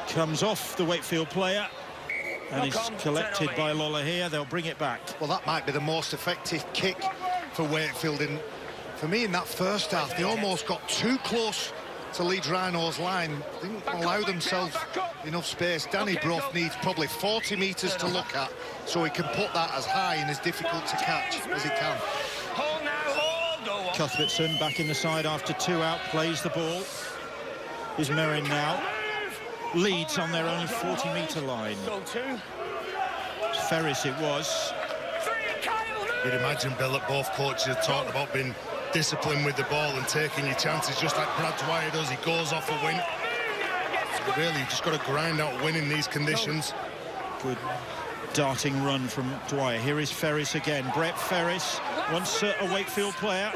comes off the Wakefield player and is collected by Lola here. They'll bring it back. Well, that might be the most effective kick for Wakefield. And for me, in that first half, they almost got too close to Leeds Rhinos' line. Didn't allow themselves enough space. Danny Brough needs probably 40 metres to look at, so he can put that as high and as difficult to catch as he can. Cuthbertson back in the side after 2 out, plays the ball. Is Merrin now. Leeds on their own 40-metre line. Ferris it was. You'd imagine, Bill, that both coaches talked about being disciplined with the ball and taking your chances, just like Brad Dwyer does. He goes off a win. Really, you've just got to grind out win in these conditions. Good darting run from Dwyer. Here is Ferris again. Brett Ferris, once a Wakefield player.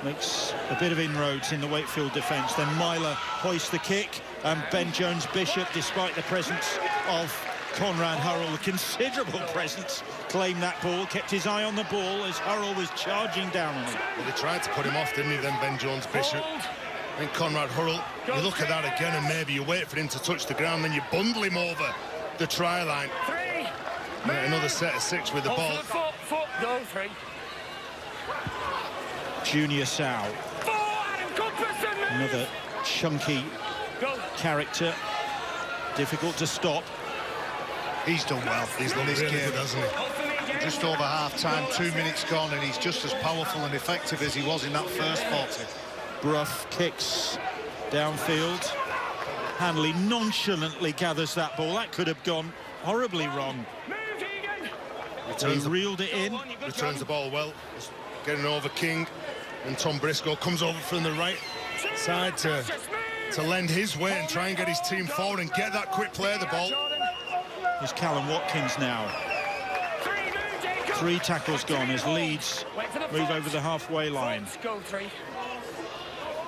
Makes a bit of inroads in the Wakefield defence. Then Myler hoists the kick, and Ben Jones-Bishop, despite the presence of Conrad Hurrell, a considerable presence, claimed that ball, kept his eye on the ball as Hurrell was charging down on him. Well, they tried to put him off, didn't he, then, Ben Jones-Bishop? And Conrad Hurrell, you look at that again and maybe you wait for him to touch the ground, then you bundle him over the try line. Another set of 6 with the ball. Go 3. Junior Sow, another chunky character, difficult to stop. He's done well. He's done this game, hasn't he? Just over half-time, 2 minutes gone, and he's just as powerful and effective as he was in that first 40. Brough kicks downfield. Hanley nonchalantly gathers that ball. That could have gone horribly wrong. He reeled it in. Returns the ball well. Getting over King. And Tom Briscoe comes over from the right side to lend his weight and try and get his team forward and get that quick play of the ball. Here's Callum Watkins now. 3 tackles gone as Leeds move over the halfway line.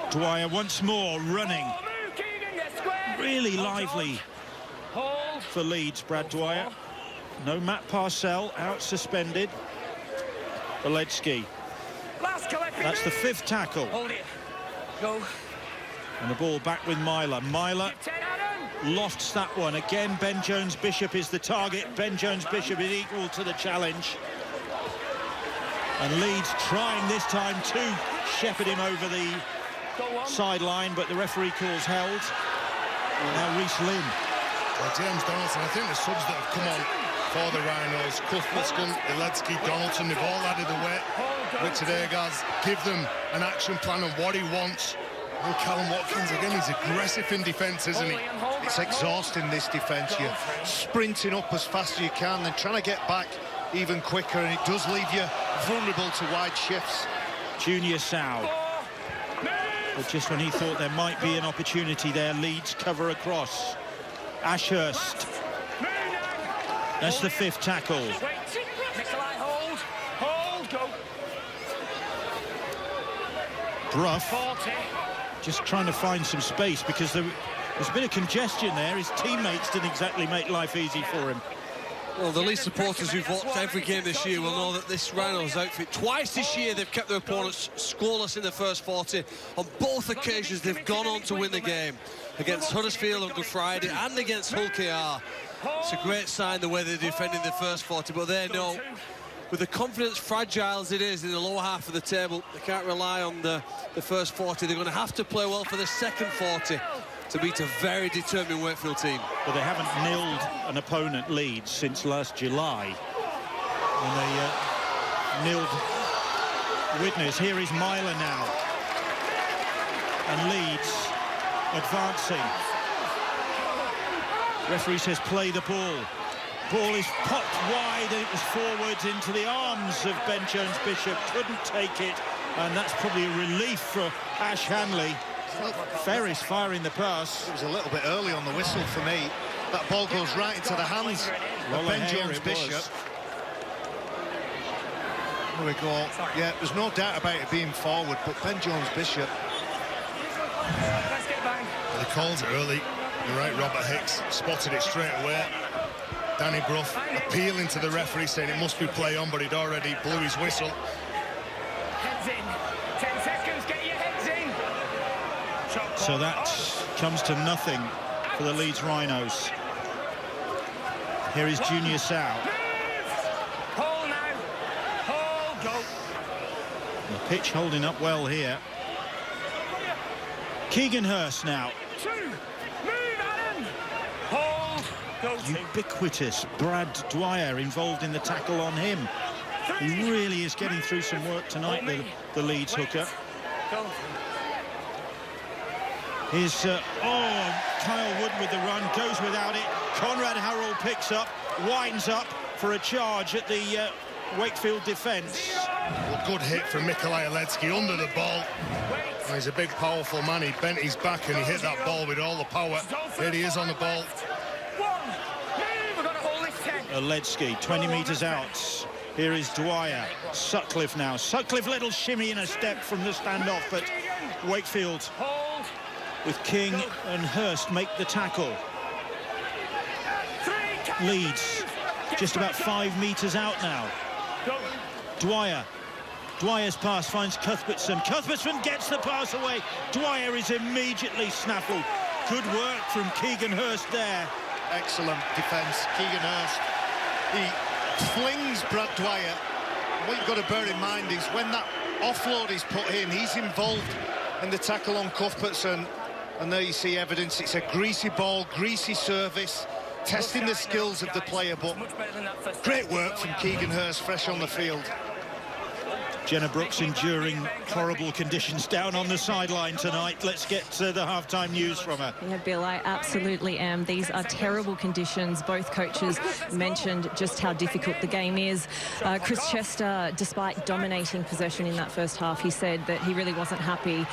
Dwyer once more running. Really lively for Leeds, Brad Dwyer. No Matt Parcell, out suspended. Boletsky. That's the 5th tackle. And the ball back with Myler. Myler lofts that one. Again, Ben Jones-Bishop is the target. Ben Jones-Bishop is equal to the challenge. And Leeds trying this time to shepherd him over the sideline, but the referee calls held. And now Reece Lynn. Well, James Donaldson, I think the subs that have come on for the Rhinos, Cuthbertson, Iletsky, Donaldson, they've all added the weight. Richard Agars, give them an action plan on what he wants Well, Callum Watkins, again, he's aggressive in defence, isn't he? It's exhausting, this defence. You're sprinting up as fast as you can, then trying to get back even quicker, and it does leave you vulnerable to wide shifts. Junior Sao. But just when he thought there might be an opportunity there, Leeds cover across. Ashurst. That's the 5th tackle. Bruff just trying to find some space because there's a bit of congestion there. His teammates didn't exactly make life easy for him. Well, the Leeds supporters who've watched every game this year will know that this Rhinos outfit, twice this year, they've kept their opponents scoreless in the first 40. On both occasions, they've gone on to win the game. Against Huddersfield on Good Friday and against Hull KR. It's a great sign the way they're defending the first 40, but they know, with the confidence fragile as it is in the lower half of the table, they can't rely on the first 40. They're going to have to play well for the second 40 to beat a very determined Wakefield team. But they haven't nilled an opponent, Leeds, since last July, when they nilled Widnes. Here is Myler now, and Leeds advancing. Referee says play the ball. Ball is popped wide, and it was forwards into the arms of Ben Jones-Bishop. Couldn't take it, and that's probably a relief for Ash Hanley. Ferris firing the pass. It was a little bit early on the whistle for me. That ball goes right into the hands of Ben Jones-Bishop. Here we go. Yeah, there's no doubt about it being forward, but Ben Jones-Bishop. They called it early. You're right, Robert Hicks spotted it straight away. Danny Bruff appealing to the referee, saying it must be play on, but he'd already blew his whistle. Heads in. 10 seconds, get your heads in. So that comes to nothing for the Leeds Rhinos. Here is Junior Sao. Hold now. Hold, go. The pitch holding up well here. Keegan Hurst now. 2. Move, Adam. Hold. Go. Ubiquitous Brad Dwyer involved in the tackle on him. He really is getting through some work tonight, the Leeds hooker. Go. Here's Kyle Wood with the run, goes without it. Conrad Harrell picks up, winds up for a charge at the Wakefield defence. Well, good hit from Mikolaj Alecki under the ball. And he's a big, powerful man. He bent his back and he hit that ball with all the power. There he is on the ball. 1. Move. We've got to hold this 10. Alecki, 20 metres out. Here is Dwyer. Sutcliffe now. Sutcliffe, little shimmy and a step from the standoff, but Wakefield Hold. with King and Hurst make the tackle. 3. Leeds just about 5 metres out now. Go. Dwyer. Dwyer's pass finds Cuthbertson. Cuthbertson gets the pass away. Dwyer is immediately snaffled. Good work from Keegan Hurst there. Excellent defence, Keegan Hurst. He flings Brad Dwyer. What you've got to bear in mind is when that offload is put in, he's involved in the tackle on Cuthbertson. And there you see evidence. It's a greasy ball, greasy service, testing the skills of the player. But great work from Keegan Hurst, fresh on the field. Jenna Brooks enduring horrible conditions down on the sideline tonight. Let's get the halftime news from her. Yeah, Bill, I absolutely am. These are terrible conditions. Both coaches mentioned just how difficult the game is. Chris Chester, despite dominating possession in that first half, he said that he really wasn't happy.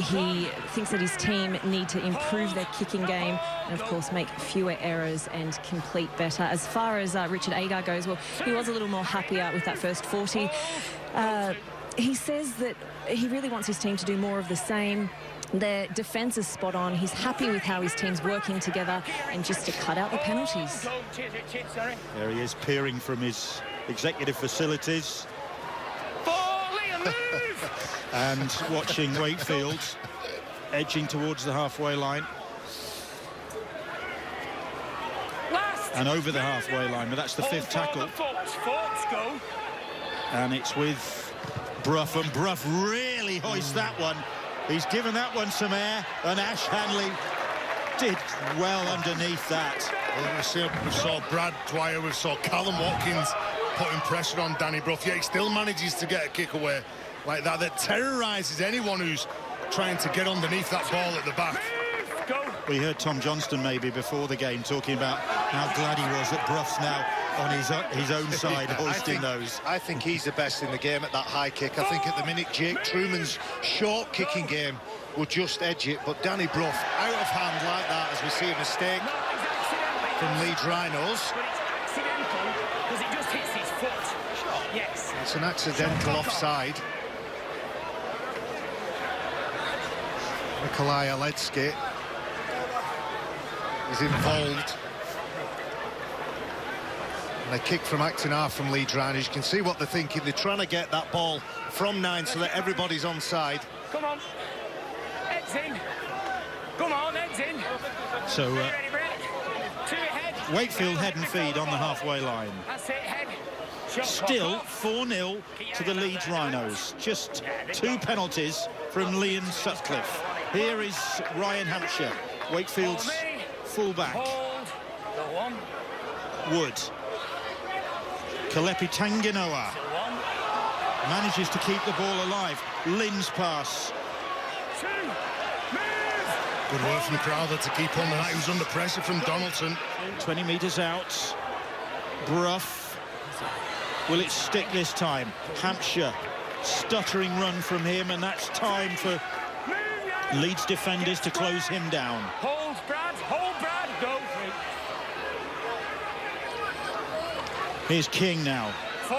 He thinks that his team need to improve their kicking game and, of course, make fewer errors and complete better. As far as Richard Agar goes, well, he was a little more happier with that first 40. He says that he really wants his team to do more of the same. Their defence is spot on. He's happy with how his team's working together and just to cut out the penalties. There he is, peering from his executive facilities. And watching Wakefield edging towards the halfway line. And over the halfway line, but that's the 5th tackle. And it's with Bruff, and Bruff really hoists that one. He's given that one some air, and Ash Hanley did well underneath that. Well, we saw Brad Dwyer, we saw Callum Watkins putting pressure on Danny Bruff, yet he still manages to get a kick away like that, that terrorises anyone who's trying to get underneath that ball at the back. We heard Tom Johnston maybe before the game talking about how glad he was that Bruff's now on his own side hoisting those. I think he's the best in the game at that high kick. I think at the minute Jake Truman's short kicking game would just edge it, but Danny Bruff out of hand like that as we see a mistake from Leeds Rhinos. But it's accidental because it just hits his foot. Yes. It's an accidental offside. Nikolai Aletsky is involved. And a kick from Actinar from Leeds Rhinos. You can see what they're thinking. They're trying to get that ball from 9 so that everybody's onside. Come on. Heads in. Come on, heads in. So Ready, Brett? 2 ahead. Wakefield head and feed on the halfway line. That's it, head. Shot Still clock off. 4-0 to the Leeds Rhinos. Just 2 penalties from Liam Sutcliffe. Here is Ryan Hampshire, Wakefield's fullback. Hold. Go on. Wood. Kalepi Tanginoa Go on. manages to keep the ball alive. Lynn's pass. 2. Move. Good work from Crowther to keep on that. He was under pressure from Donaldson. 20 metres out. Bruff. Will it stick this time? Hampshire. Stuttering run from him, and that's time for Leeds defenders to close him down. Hold, Brad. Hold, Brad. Go. 3. Here's King now. 4.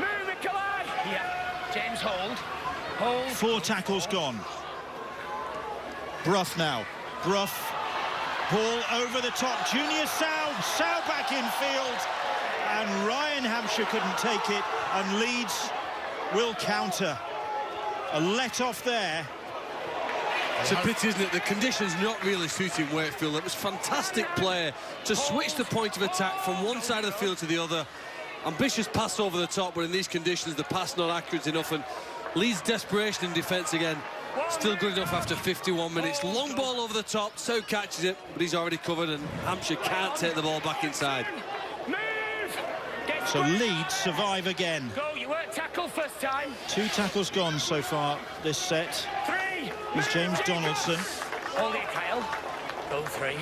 Move, Nikolai. Yeah. James, hold. Hold. 4 tackles gone. Bruff now. Bruff. Ball over the top. Junior Sow. Sow back in field. And Ryan Hampshire couldn't take it. And Leeds will counter. A let-off there. It's a pity, isn't it? The conditions not really suiting Wakefield. It was fantastic play to switch the point of attack from one side of the field to the other. Ambitious pass over the top, but in these conditions, the pass not accurate enough. And Leeds' desperation in defence again. Still good enough after 51 minutes. Long ball over the top. So catches it, but he's already covered, and Hampshire can't take the ball back inside. Move. So Leeds survive again. Go. You weren't tackled first time. 2 tackles gone so far this set. 3. Here's James Donaldson. Hold it, Kyle. Go 3.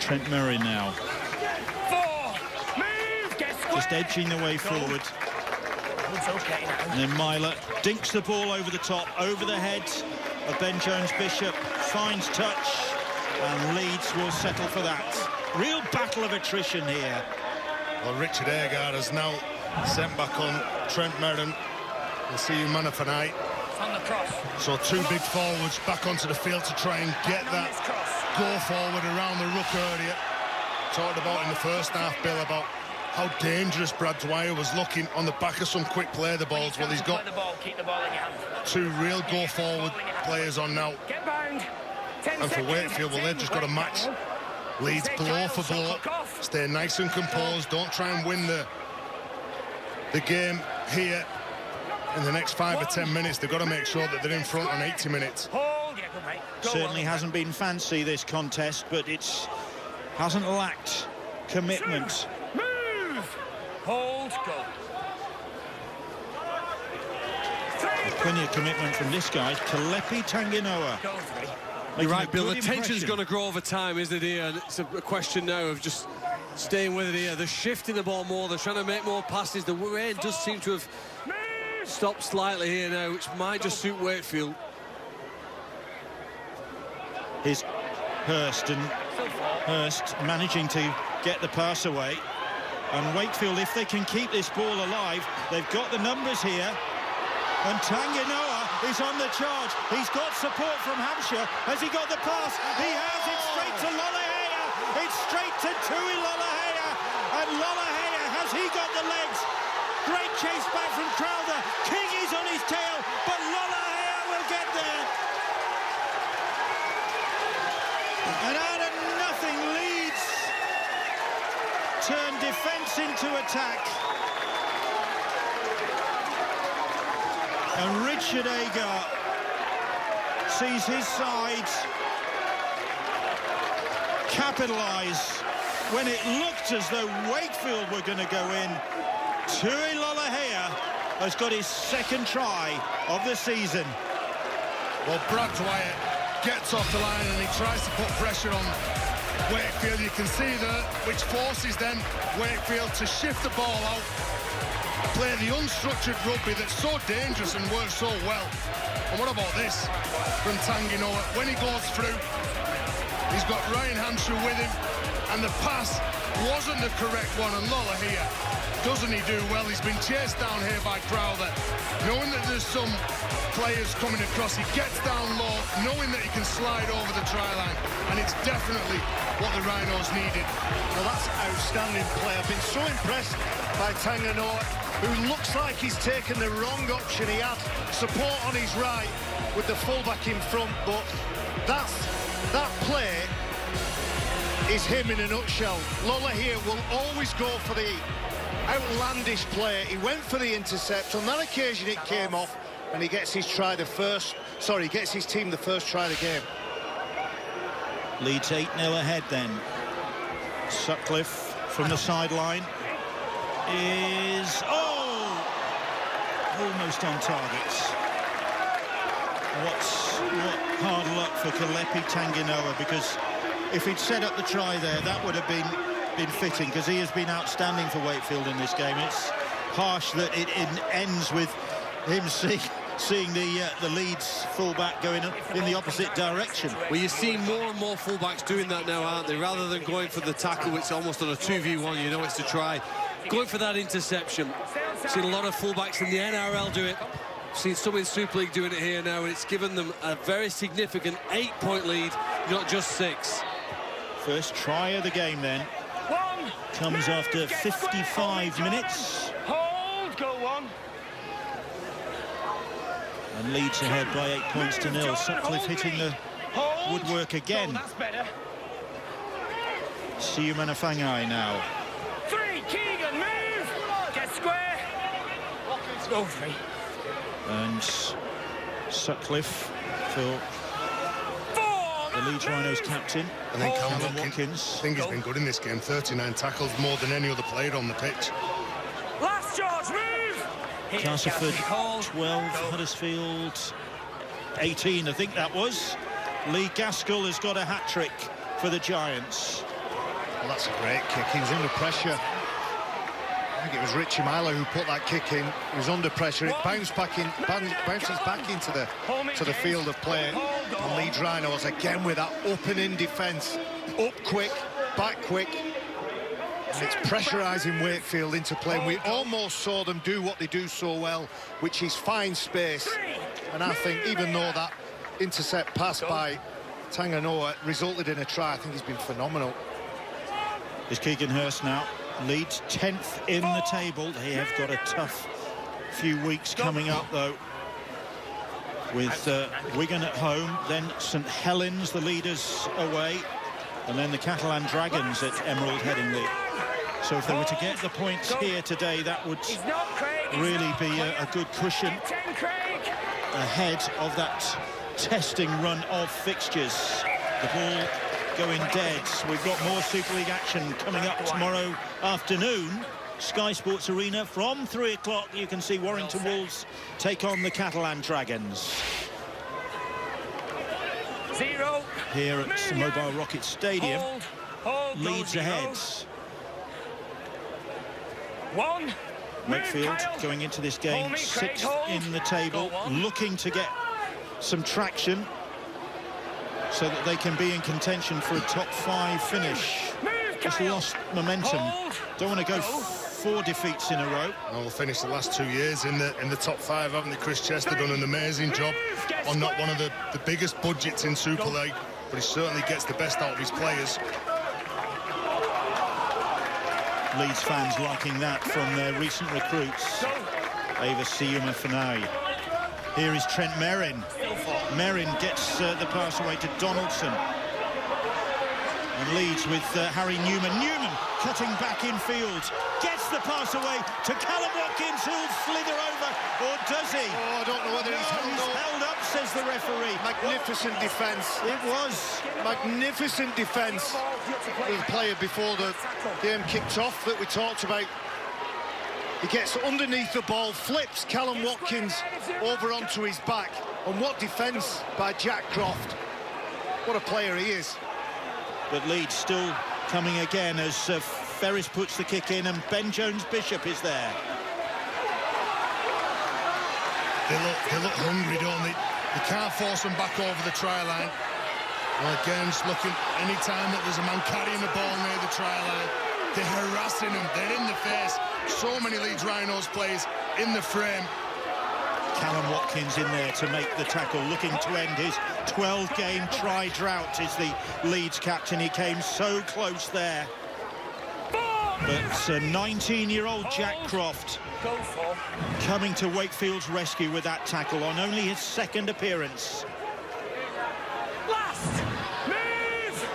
Trent Murray now. 4. Move. Get square. Just edging the way forward. It's okay now. And then Myler dinks the ball over the top, over the head of Ben Jones-Bishop. Finds touch. And Leeds will settle for that. Real battle of attrition here. Well, Richard Agar has now sent back on Trent Merrin. We'll see you man of the night. On the cross. So 2 big forwards back onto the field to try and get that go forward around the ruck area. Talked about in the first half, Bill, about how dangerous Brad Dwyer was looking on the back of some quick play the balls. Well, he's got Keep the ball in your hand. 2 real go forward players on now. Get bound. 10 And for seconds. Wakefield, well, they've just got to match Leeds blow for blow. Stay nice and composed. Don't try and win the game here in the next 5 or 10 minutes. They've got to make sure that they're in front on 80 minutes. Hold. Yeah, good, mate. Go Certainly on. hasn't been fancy, this contest, but it's hasn't lacked commitment. Move. Hold. Go. 3. Plenty of commitment from this guy, Kalepi Tanginoa. Go 3. You're right, Bill. The Good tension's impression. going to grow over time, isn't it, here? And it's a question now of just staying with it here. They're shifting the ball more. They're trying to make more passes. The rain does seem to have stopped slightly here now, which might just suit Wakefield. Here's Hurst, and Hurst managing to get the pass away. And Wakefield, if they can keep this ball alive, they've got the numbers here. And Tanginoa is on the charge. He's got support from Hampshire. Has he got the pass? He has. It's straight to Lollahea. It's straight to Tui Lollahea. And Lollahea, has he got the legs? Great chase back from Crowther. King is on his tail, but Lollahea will get there. And out of nothing, Leeds turn defence into attack. And Richard Agar sees his side capitalise when it looked as though Wakefield were going to go in. Tui Lollahea has got his second try of the season. Well, Brad Dwyer gets off the line and he tries to put pressure on Wakefield. You can see there, which forces then Wakefield to shift the ball out, play the unstructured rugby that's so dangerous and works so well. And what about this from Tanginoa? When he goes through, he's got Ryan Hanshaw with him, and the pass wasn't the correct one. And Lola here, doesn't he do well? He's been chased down here by Crowther. Knowing that there's some players coming across, he gets down low, knowing that he can slide over the try line, and it's definitely what the Rhinos needed. Well, that's outstanding play. I've been so impressed by Tanginoa, who looks like he's taken the wrong option. He had support on his right with the fullback in front, but that play is him in a nutshell. Lola here will always go for the outlandish play. He went for the intercept. On that occasion it came off, and he gets his team the first try of the game. Leeds 8-0 ahead then. Sutcliffe from the sideline is almost on target. What hard luck for Kalepi Tanginoa, because if he'd set up the try there, that would have been fitting, because he has been outstanding for Wakefield in this game. It's harsh that it ends with him seeing the Leeds fullback going in the opposite direction. Well, you see more and more fullbacks doing that now, aren't they? Rather than going for the tackle, it's almost on a 2v1, you know it's to try. Going for that interception. Seen a lot of fullbacks in the NRL do it. Seen some in Super League doing it here now, and it's given them a very significant 8-point lead, not just 6. First try of the game then comes after 55 minutes. Hold, go on. And Leeds ahead by 8 points to 0. Sutcliffe hitting the woodwork again. That's better. Siu Manafangai now. 3, Keegan, move! Get square! Go 3. And Sutcliffe for the Leeds Rhinos captain. And then Callum Watkins. I think he's been good in this game. 39 tackles, more than any other player on the pitch. Last George, move! Castleford 12, Huddersfield 18, I think that was. Lee Gaskell has got a hat-trick for the Giants. Well, that's a great kick. He was under pressure. I think it was Richie Myler who put that kick in. He was under pressure. It bounces back into the field of play. And Leeds Rhinos again with that opening defence. Up quick, back quick. And it's pressurising Wakefield into play. And we almost saw them do what they do so well, which is find space. And I think even though that intercept pass by Tanginoa resulted in a try, I think he's been phenomenal. Is Keegan Hurst now. Leeds 10th in the table. They have got a tough few weeks coming up, though, with Wigan at home, then St Helens, the leaders, away, and then the Catalan Dragons at Emerald Headingley. So if they were to get the points here today, that would really be a good cushion ahead of that testing run of fixtures. The ball going dead. We've got more Super League action coming up tomorrow afternoon. Sky Sports Arena from 3 o'clock. You can see Warrington Wolves take on the Catalan Dragons. 0. Here at Mobile Rocket Stadium. Hold, Leeds ahead. 1. Wakefield going into this game 6th in the table, looking to get some traction so that they can be in contention for a top 5 finish. Just lost momentum. Don't want to go 4 defeats in a row. Well, we'll finish the last 2 years in the top 5, haven't they? Chris Chester done an amazing job on not one of the biggest budgets in Super League, but he certainly gets the best out of his players. Leeds fans liking that from their recent recruits. Ava Siuma-Fanai. Here is Trent Merrin. Merrin gets the pass away to Donaldson. And Leeds with Harry Newman. Newman cutting back in field. Gets the pass away to Callum Watkins, who'll slither over. Or does he? Oh, I don't know whether he's held up, says the referee. Magnificent defence. It was. Magnificent defence. The player before the game kicked off that we talked about. He gets underneath the ball, flips Callum Watkins over onto his back. And what defence by Jack Croft. What a player he is. But Leeds still coming again as Ferris puts the kick in and Ben Jones-Bishop is there. They look hungry, don't they? You can't force them back over the try line. Well, again, just looking, any time that there's a man carrying the ball near the try line, they're harassing them, they're in the face. So many Leeds Rhinos players in the frame. Callum Watkins in there to make the tackle, looking to end his 12-game try drought is the Leeds captain. He came so close there. But 19-year-old Jack Croft coming to Wakefield's rescue with that tackle on only his second appearance. Last move.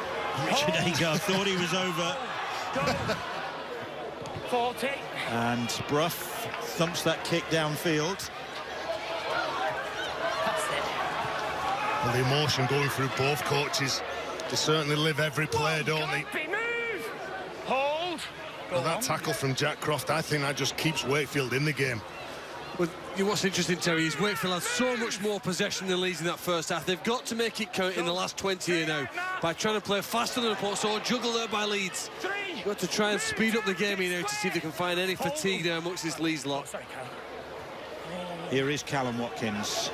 Richard Agar thought he was over. 40. And Brough thumps that kick downfield. That's it. Well, the emotion going through both coaches. They certainly live every play, don't they? Move. Hold. Well, that tackle from Jack Croft, I think that just keeps Wakefield in the game. Well, what's interesting, Terry, is Wakefield had so much more possession than Leeds in that first half. They've got to make it count in the last 20 here now by trying to play faster than the opponent. So juggle there by Leeds. You've got to try and speed up the game here now to see if they can find any fatigue there amongst this Leeds lot. Here is Callum Watkins.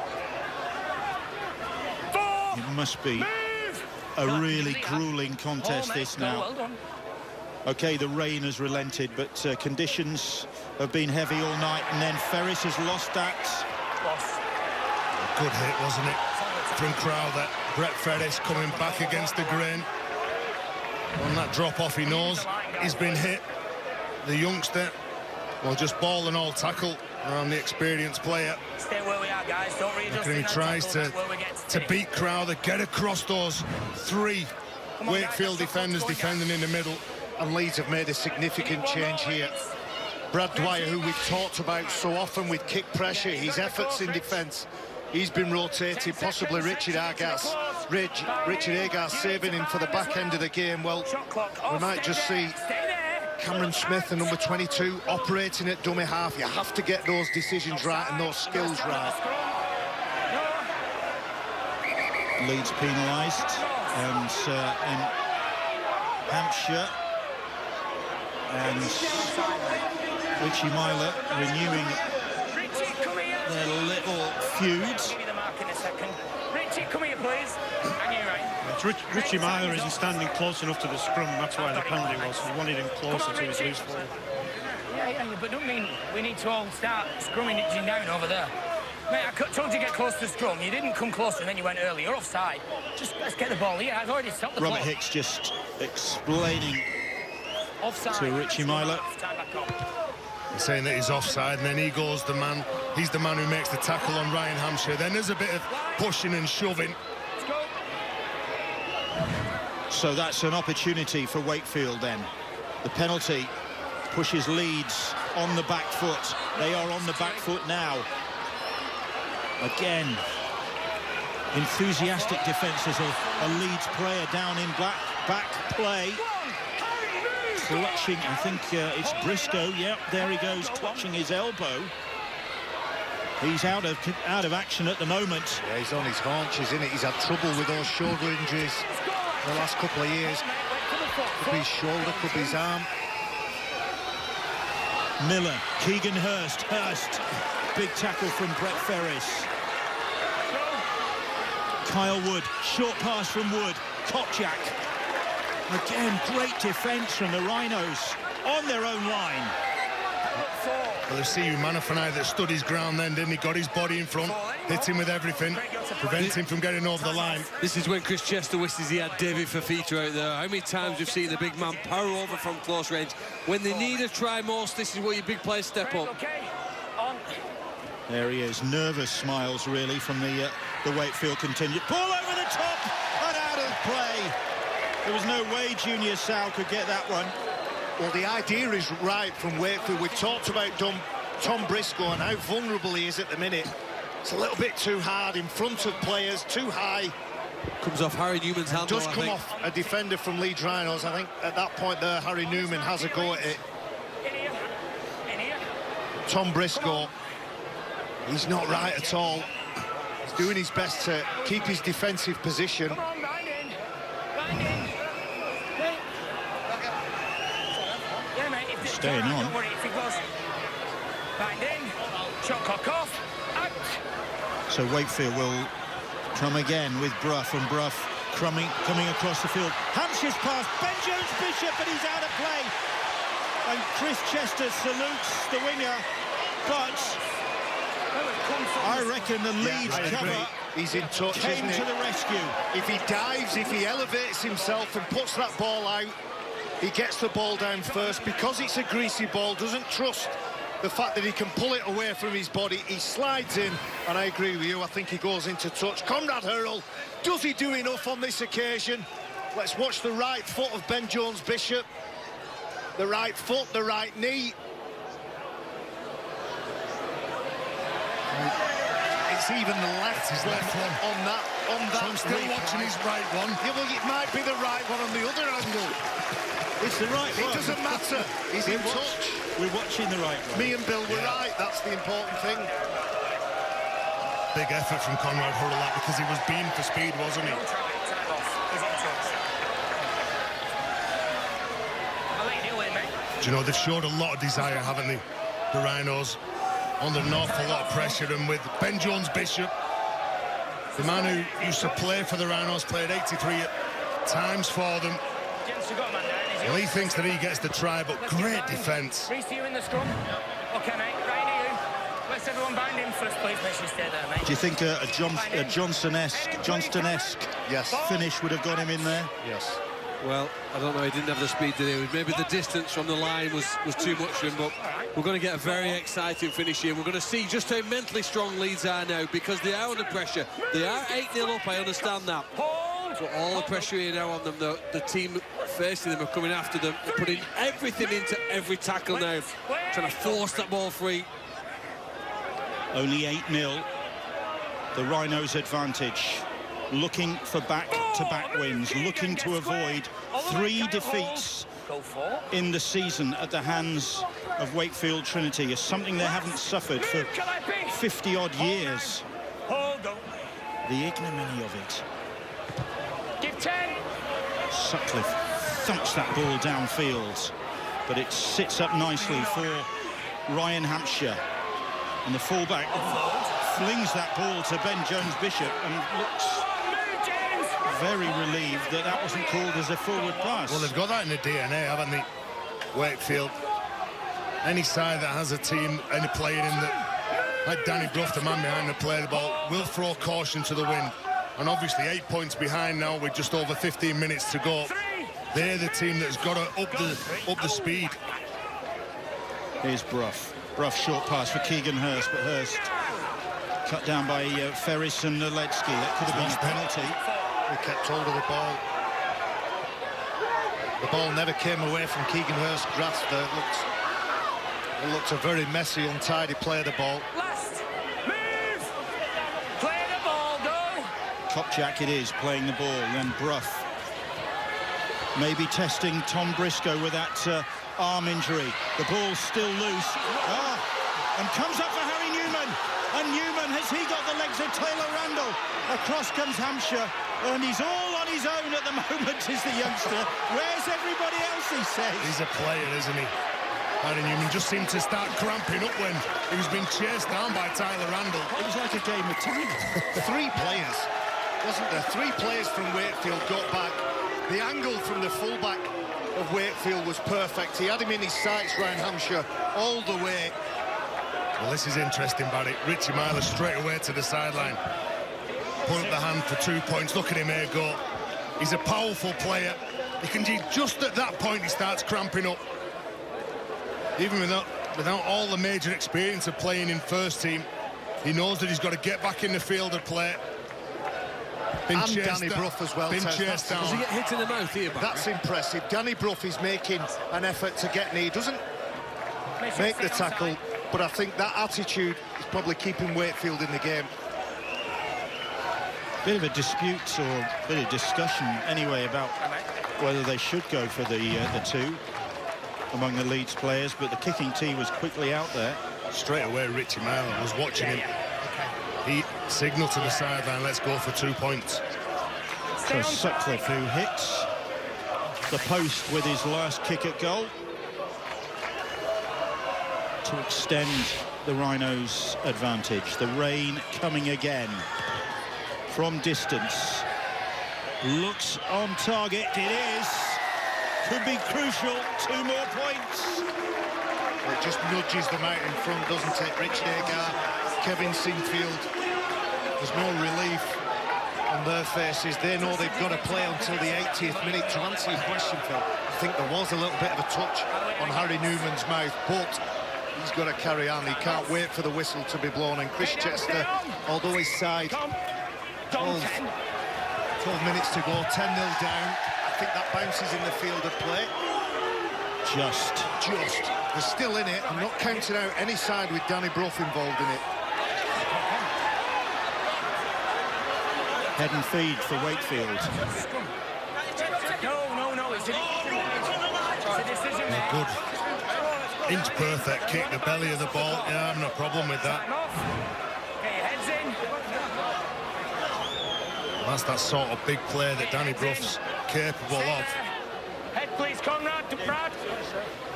It must be a really grueling contest this now. OK, the rain has relented, but conditions have been heavy all night, and then Ferris has lost that. Good hit, wasn't it, from Crowther. Brett Ferris coming back against the grain. On that drop-off, he knows he's been hit. The youngster, well, just ball and all tackle around the experienced player. Stay where we are, guys. Don't readjust. And he tries to beat Crowther, get across those three Wakefield defenders defending in the middle. And Leeds have made a significant change here. Brad Dwyer, who we've talked about so often with kick pressure, his efforts in defence, he's been rotated, possibly Richard Agar saving him for the back end of the game. Well, we might just see Cameron Smith, the number 22, operating at dummy half. You have to get those decisions right and those skills right. Leeds penalised, and in Hampshire, and Richie Myler renewing their little feud. Give me the mark in a second. Richie, come here, please. And you're right. Richie Myler isn't standing close enough to the scrum. That's why the penalty was. He wanted him closer to his loose ball. Yeah, but don't mean we need to all start scrumming it down over there. Mate, I told you to get close to the scrum. You didn't come closer and then you went early. You're offside. Just let's get the ball here. I've already stopped the ball. Robert Hicks just explaining offside to Richie Myler. He's saying that he's offside, and then he goes the man. He's the man who makes the tackle on Ryan Hampshire. Then there's a bit of pushing and shoving. Let's go. So that's an opportunity for Wakefield then. The penalty pushes Leeds on the back foot. They are on the back foot now. Again, enthusiastic defence as a Leeds player down in back play. Clutching, I think it's Briscoe. Yep, there he goes, clutching his elbow. He's out of action at the moment. Yeah, he's on his haunches, isn't it? He's had trouble with those shoulder injuries the last couple of years. Could be his shoulder, could be his arm. Miller, Keegan Hurst, big tackle from Brett Ferris. Kyle Wood, short pass from Wood, Kopchak. Again, great defence from the Rhinos on their own line. Well, the CU Manafani that stood his ground then, didn't he? Got his body in front, hit him with everything, prevent him from getting over the line. This is when Chris Chester wishes he had David Fafita out there. How many times we've seen the big man power over from close range? When they need a try most, this is where your big players step up. There he is, nervous smiles really from the Wakefield contingent. Ball over the top and out of play. There was no way Junior Sal could get that one. Well, the idea is right from Wakefield. We've talked about Tom Briscoe and how vulnerable he is at the minute. It's a little bit too hard in front of players, too high. Comes off Harry Newman's hand. Does come off a defender from Leeds Rhinos. I think at that point there, Harry Newman has a go at it. Tom Briscoe, he's not right at all. He's doing his best to keep his defensive position. Come on, bind in. Bind in. Yeah, mate, if it's Staying on. Don't worry, if it goes. Bind in. Shot clock off. Out. So Wakefield will come again with Brough, and Brough coming across the field. Hampshire's pass, Ben Jones-Bishop, but he's out of play. And Chris Chester salutes the winger, but I reckon the Leeds cover He's in touch, came isn't to he? the rescue. If he dives, if he elevates himself and puts that ball out, he gets the ball down first. Because it's a greasy ball, doesn't trust the fact that he can pull it away from his body. He slides in, and I agree with you. I think he goes into touch. Conrad Hurrell, does he do enough on this occasion? Let's watch the right foot of Ben Jones-Bishop. The right foot, the right knee. It's even the left His left one. on that. So I'm still replay. watching his right one. Yeah, well, it might be the right one on the other angle. It's the right It one. doesn't matter. He's in touch. We're watching the right one. Me and Bill were right. That's the important thing. Big effort from Conrad Hurrell, that, because he was beamed for speed, wasn't he? Don't try it. Time off. He's in touch. I'll let you deal with it, mate. Do you know, they've showed a lot of desire, haven't they? The Rhinos, under an awful lot of pressure, and with Ben Jones-Bishop, the man who used to play for the Rhinos, played 83 times for them. Gents, you got a man down, is he? Well, he thinks that he gets the try, but great defence. Reece, you in the scrum? OK, mate. Right to you. Let's everyone bind in first, please. Make sure you stay there, mate. Do you think a Johnston-esque Yes. finish would have got him in there? Yes. Well, I don't know, he didn't have the speed to do it. Maybe the distance from the line was too much for him, but we're going to get a very exciting finish here. We're going to see just how mentally strong Leeds are now, because they are under pressure. They are 8-0 up, I understand that. So all the pressure here now on them, the team facing them are coming after them. They're putting everything into every tackle now, trying to force that ball free. Only 8-0. The Rhinos' advantage. Looking for back-to-back wins, looking to avoid 3 defeats in the season at the hands of Wakefield Trinity. Is something they haven't suffered for 50-odd years. The ignominy of it. Give 10. Sutcliffe thumps that ball downfield, but it sits up nicely for Ryan Hampshire. And the fullback flings that ball to Ben Jones-Bishop and looks very relieved that that wasn't called as a forward pass. Well, they've got that in the DNA, haven't they? Wakefield. Any side that has a team, any player in the, like Danny Brough, the man behind the play the ball, will throw caution to the wind. And obviously 8 points behind now with just over 15 minutes to go. They're the team that's got to up the speed. Here's Brough. Brough short pass for Keegan Hurst, but Hurst cut down by Ferris and Letsky. That could have been a penalty. He kept hold of the ball. The ball never came away from Keegan Hurst's grasp there. It looked a very messy, untidy play of the ball. Last. Move. Play the ball, go. Kopchak it is, playing the ball. Then Brough. Maybe testing Tom Briscoe with that arm injury. The ball's still loose. And comes up for Harry Newman. And Newman, has he got the legs of Taylor Randall? Across comes Hampshire. And he's all on his own at the moment, is the youngster. Where's everybody else, he says? He's a player, isn't he? Harry Newman just seemed to start cramping up when he was being chased down by Tyler Randall. It was like a game of tag. 3 players, wasn't there? 3 players from Wakefield got back. The angle from the fullback of Wakefield was perfect. He had him in his sights, Ryan Hampshire, all the way. Well, this is interesting, Barry. Richie Myler straight away to the sideline. Put up the hand for 2 points. Look at him here go. He's a powerful player. He can just at that point he starts cramping up. Even without all the major experience of playing in first team, he knows that he's got to get back in the field and play. And Danny Brough as well. Been chased down. Does he get hit in the mouth here, Barry? That's impressive. Danny Brough is making an effort to get knee. He doesn't make the tackle, but I think that attitude is probably keeping Wakefield in the game. Bit of a dispute or a bit of discussion anyway about whether they should go for the 2 among the Leeds players, but the kicking tee was quickly out there. straight away Richie Mile was watching him. He signalled to the sideline, let's go for 2 points. So Sutcliffe, who hits the post with his last kick at goal to extend the Rhinos' advantage. The rain coming again from distance. Looks on target. It is. Could be crucial. 2 more points. It just nudges them out in front, doesn't it? Rich Agar, Kevin Sinfield. There's no relief on their faces. They know they've got to play until the 80th minute. To answer your question, Phil, I think there was a little bit of a touch on Harry Newman's mouth, but he's got to carry on. He can't wait for the whistle to be blown. And Chris Chester, although his side 12 minutes to go, 10-0 down. I think that bounces in the field of play. Just. They're still in it. I'm not counting out any side with Danny Brough involved in it. Head and feed for Wakefield. No. It's a decision there. Good. Inch perfect kick, the belly of the ball. Yeah, I've no problem with that. Get your heads in. That's that sort of big play that Danny Brough's capable of. Head please, Conrad. Brad.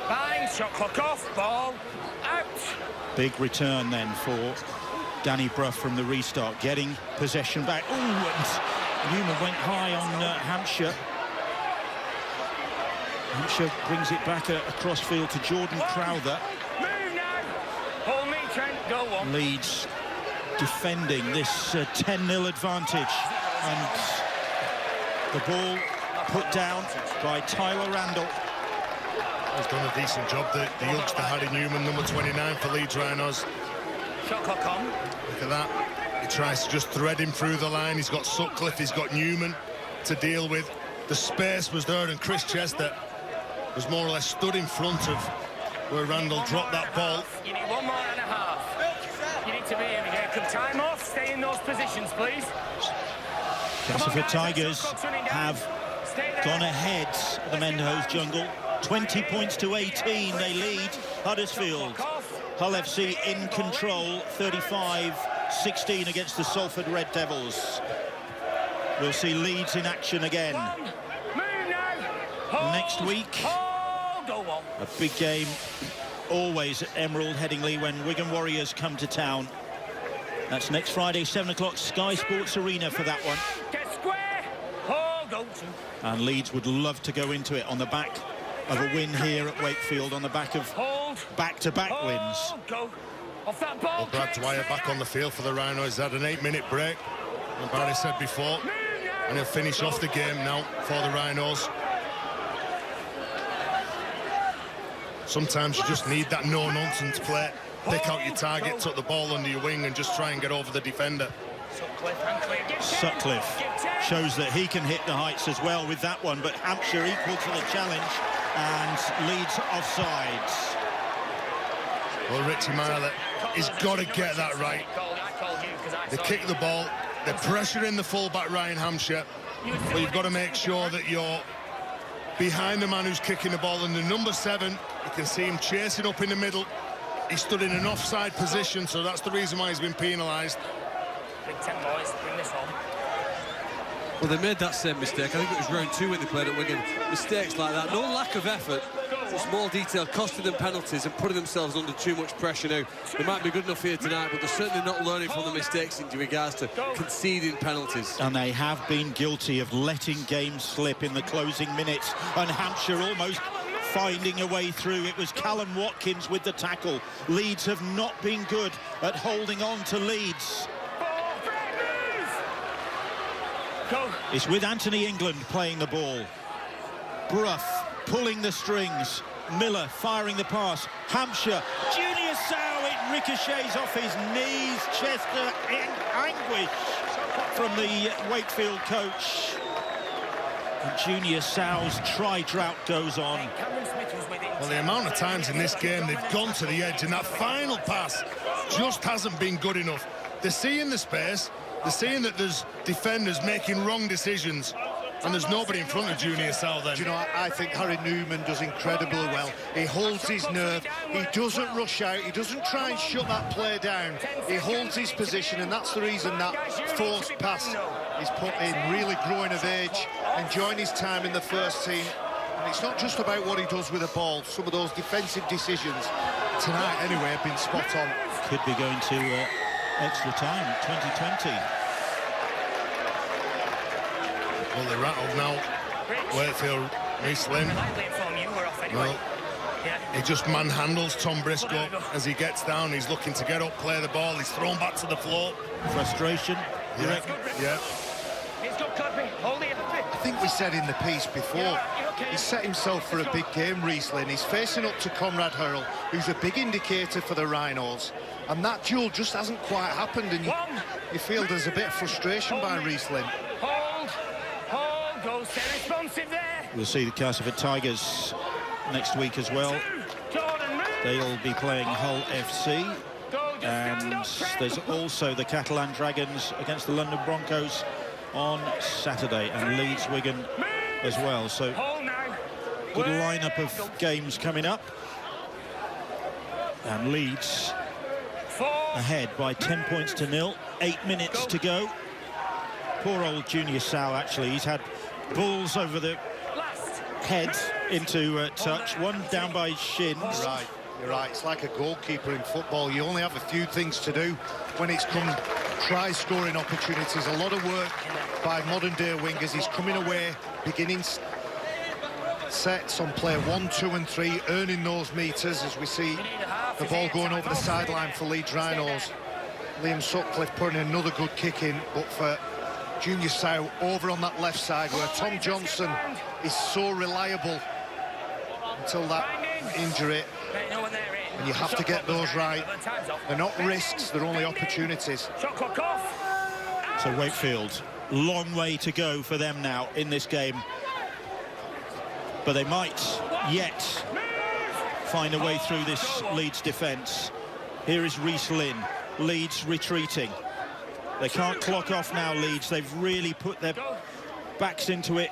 Bang, shot clock off, ball out. Big return then for Danny Brough from the restart, getting possession back. Ooh, and Newman went high on Hampshire. Hampshire brings it back across field to Jordan Crowther. Move now. Hold me, Trent. Go on. Leeds defending this 10-0 advantage. And the ball put down by Tyler Randall. He's done a decent job. The youngster Harry Newman, number 29 for Leeds Rhinos. Shot clock on. Look at that. He tries to just thread him through the line. He's got Sutcliffe, he's got Newman to deal with. The space was there, and Chris Chester was more or less stood in front of where Randall dropped that ball. You need 1 more and a half. You need to be here again. Come time off. Stay in those positions, please. Castleford Tigers have gone ahead of the Mendo's Jungle. 20 points to 18, they lead Huddersfield. Hull FC in control, 35-16 against the Salford Red Devils. We'll see Leeds in action again next week. A big game always at Emerald Headingley when Wigan Warriors come to town. That's next Friday, 7 o'clock, Sky Sports Arena for that one. Get square. Go to. And Leeds would love to go into it on the back of a win here at Wakefield, on the back of back-to-back wins. Go. Off that ball. Well, Brad Dwyer back on the field for the Rhinos. He's had an 8-minute break, and Barry said before, and he'll finish off the game now for the Rhinos. Sometimes you just need that no-nonsense play. Pick out your target, tuck the ball under your wing, and just try and get over the defender. Sutcliffe shows that he can hit the heights as well with that one, but Hampshire equal to the challenge and Leeds offsides. Well, Richie Mile, he's got to get that right. They kick the ball, they're pressuring the fullback Ryan Hampshire, but you've got to make sure that you're behind the man who's kicking the ball. And the number 7, you can see him chasing up in the middle. He stood in an offside position, so that's the reason why he's been penalised. Big 10 boys, bring this home. Well, they made that same mistake. I think it was round 2 when they played at Wigan. Mistakes like that, no lack of effort, small detail, costing them penalties and putting themselves under too much pressure. Now, they might be good enough here tonight, but they're certainly not learning from the mistakes in regards to conceding penalties. And they have been guilty of letting games slip in the closing minutes, and Hampshire almost finding a way through. It was Callum Watkins with the tackle. Leeds have not been good at holding on to Leeds. It's with Anthony England playing the ball. Brough pulling the strings. Miller firing the pass. Hampshire. Junior Sow, it ricochets off his knees. Chester in anguish from the Wakefield coach. And Junior Sow's try-drought goes on. Well, the amount of times in this game they've gone to the edge, and that final pass just hasn't been good enough. They're seeing the space. They're seeing that there's defenders making wrong decisions, And there's nobody in front of Junior Sal then. Do you know, I think Harry Newman does incredibly well. He holds his nerve, he doesn't rush out, he doesn't try and shut that play down. He holds his position, and that's the reason that forced pass is put in, really growing of age, enjoying his time in the first team. And it's not just about what he does with the ball. Some of those defensive decisions tonight, anyway, have been spot on. Could be going to extra time, 2020. Well, they rattled now. Wakefield, Reece Lynn. Well, he just manhandles Tom Briscoe as he gets down. He's looking to get up, play the ball. He's thrown back to the floor. Frustration, you reckon? Yeah. I think we said in the piece before, he set himself for a big game, Reece Lynn. He's facing up to Conrad Hurrell, who's a big indicator for the Rhinos. And that duel just hasn't quite happened, and you feel there's a bit of frustration by Reece Lynn. We'll see the Castleford Tigers next week as well. They'll be playing Hull FC. And there's also the Catalan Dragons against the London Broncos on Saturday, and Leeds Wigan as well. So good lineup of games coming up. And Leeds ahead by 10 points to 0. 8 minutes to go. Poor old Junior Sal, actually. He's had balls over the head into touch. One down by his shins. You're right. It's like a goalkeeper in football. You only have a few things to do when it's come try-scoring opportunities. A lot of work by modern-day wingers. He's coming away, beginning sets on play 1, 2 and 3, earning those metres as we see the ball going over the sideline for Leeds Rhinos. Liam Sutcliffe putting another good kick in, but for Junior Sal over on that left side where Tom Johnson is so reliable until that injury. And you have to get those right. They're not risks, they're only opportunities. So Wakefield, long way to go for them now in this game. But they might yet find a way through this Leeds defence. Here is Reece Lynn, Leeds retreating. They can't clock off now, Leeds. They've really put their backs into it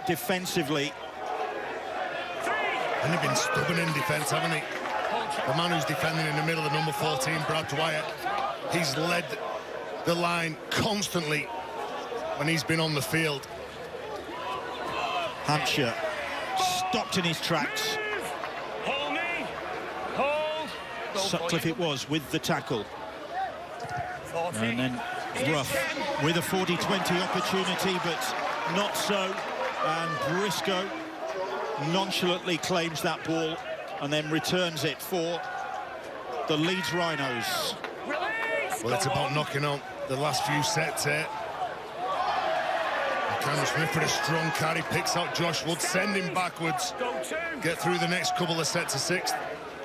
defensively. And they've been stubborn in defence, haven't they? The man who's defending in the middle, the number 14, Brad Dwyer, he's led the line constantly when he's been on the field. Hampshire stopped in his tracks. Sutcliffe it was with the tackle. And then Ruff with a 40-20 opportunity, but not so. And Briscoe nonchalantly claims that ball and then returns it for the Leeds Rhinos. Well, it's about knocking out the last few sets here. Cameron Smith with a strong carry, picks out Josh Wood, send him backwards. Get through the next couple of sets of 6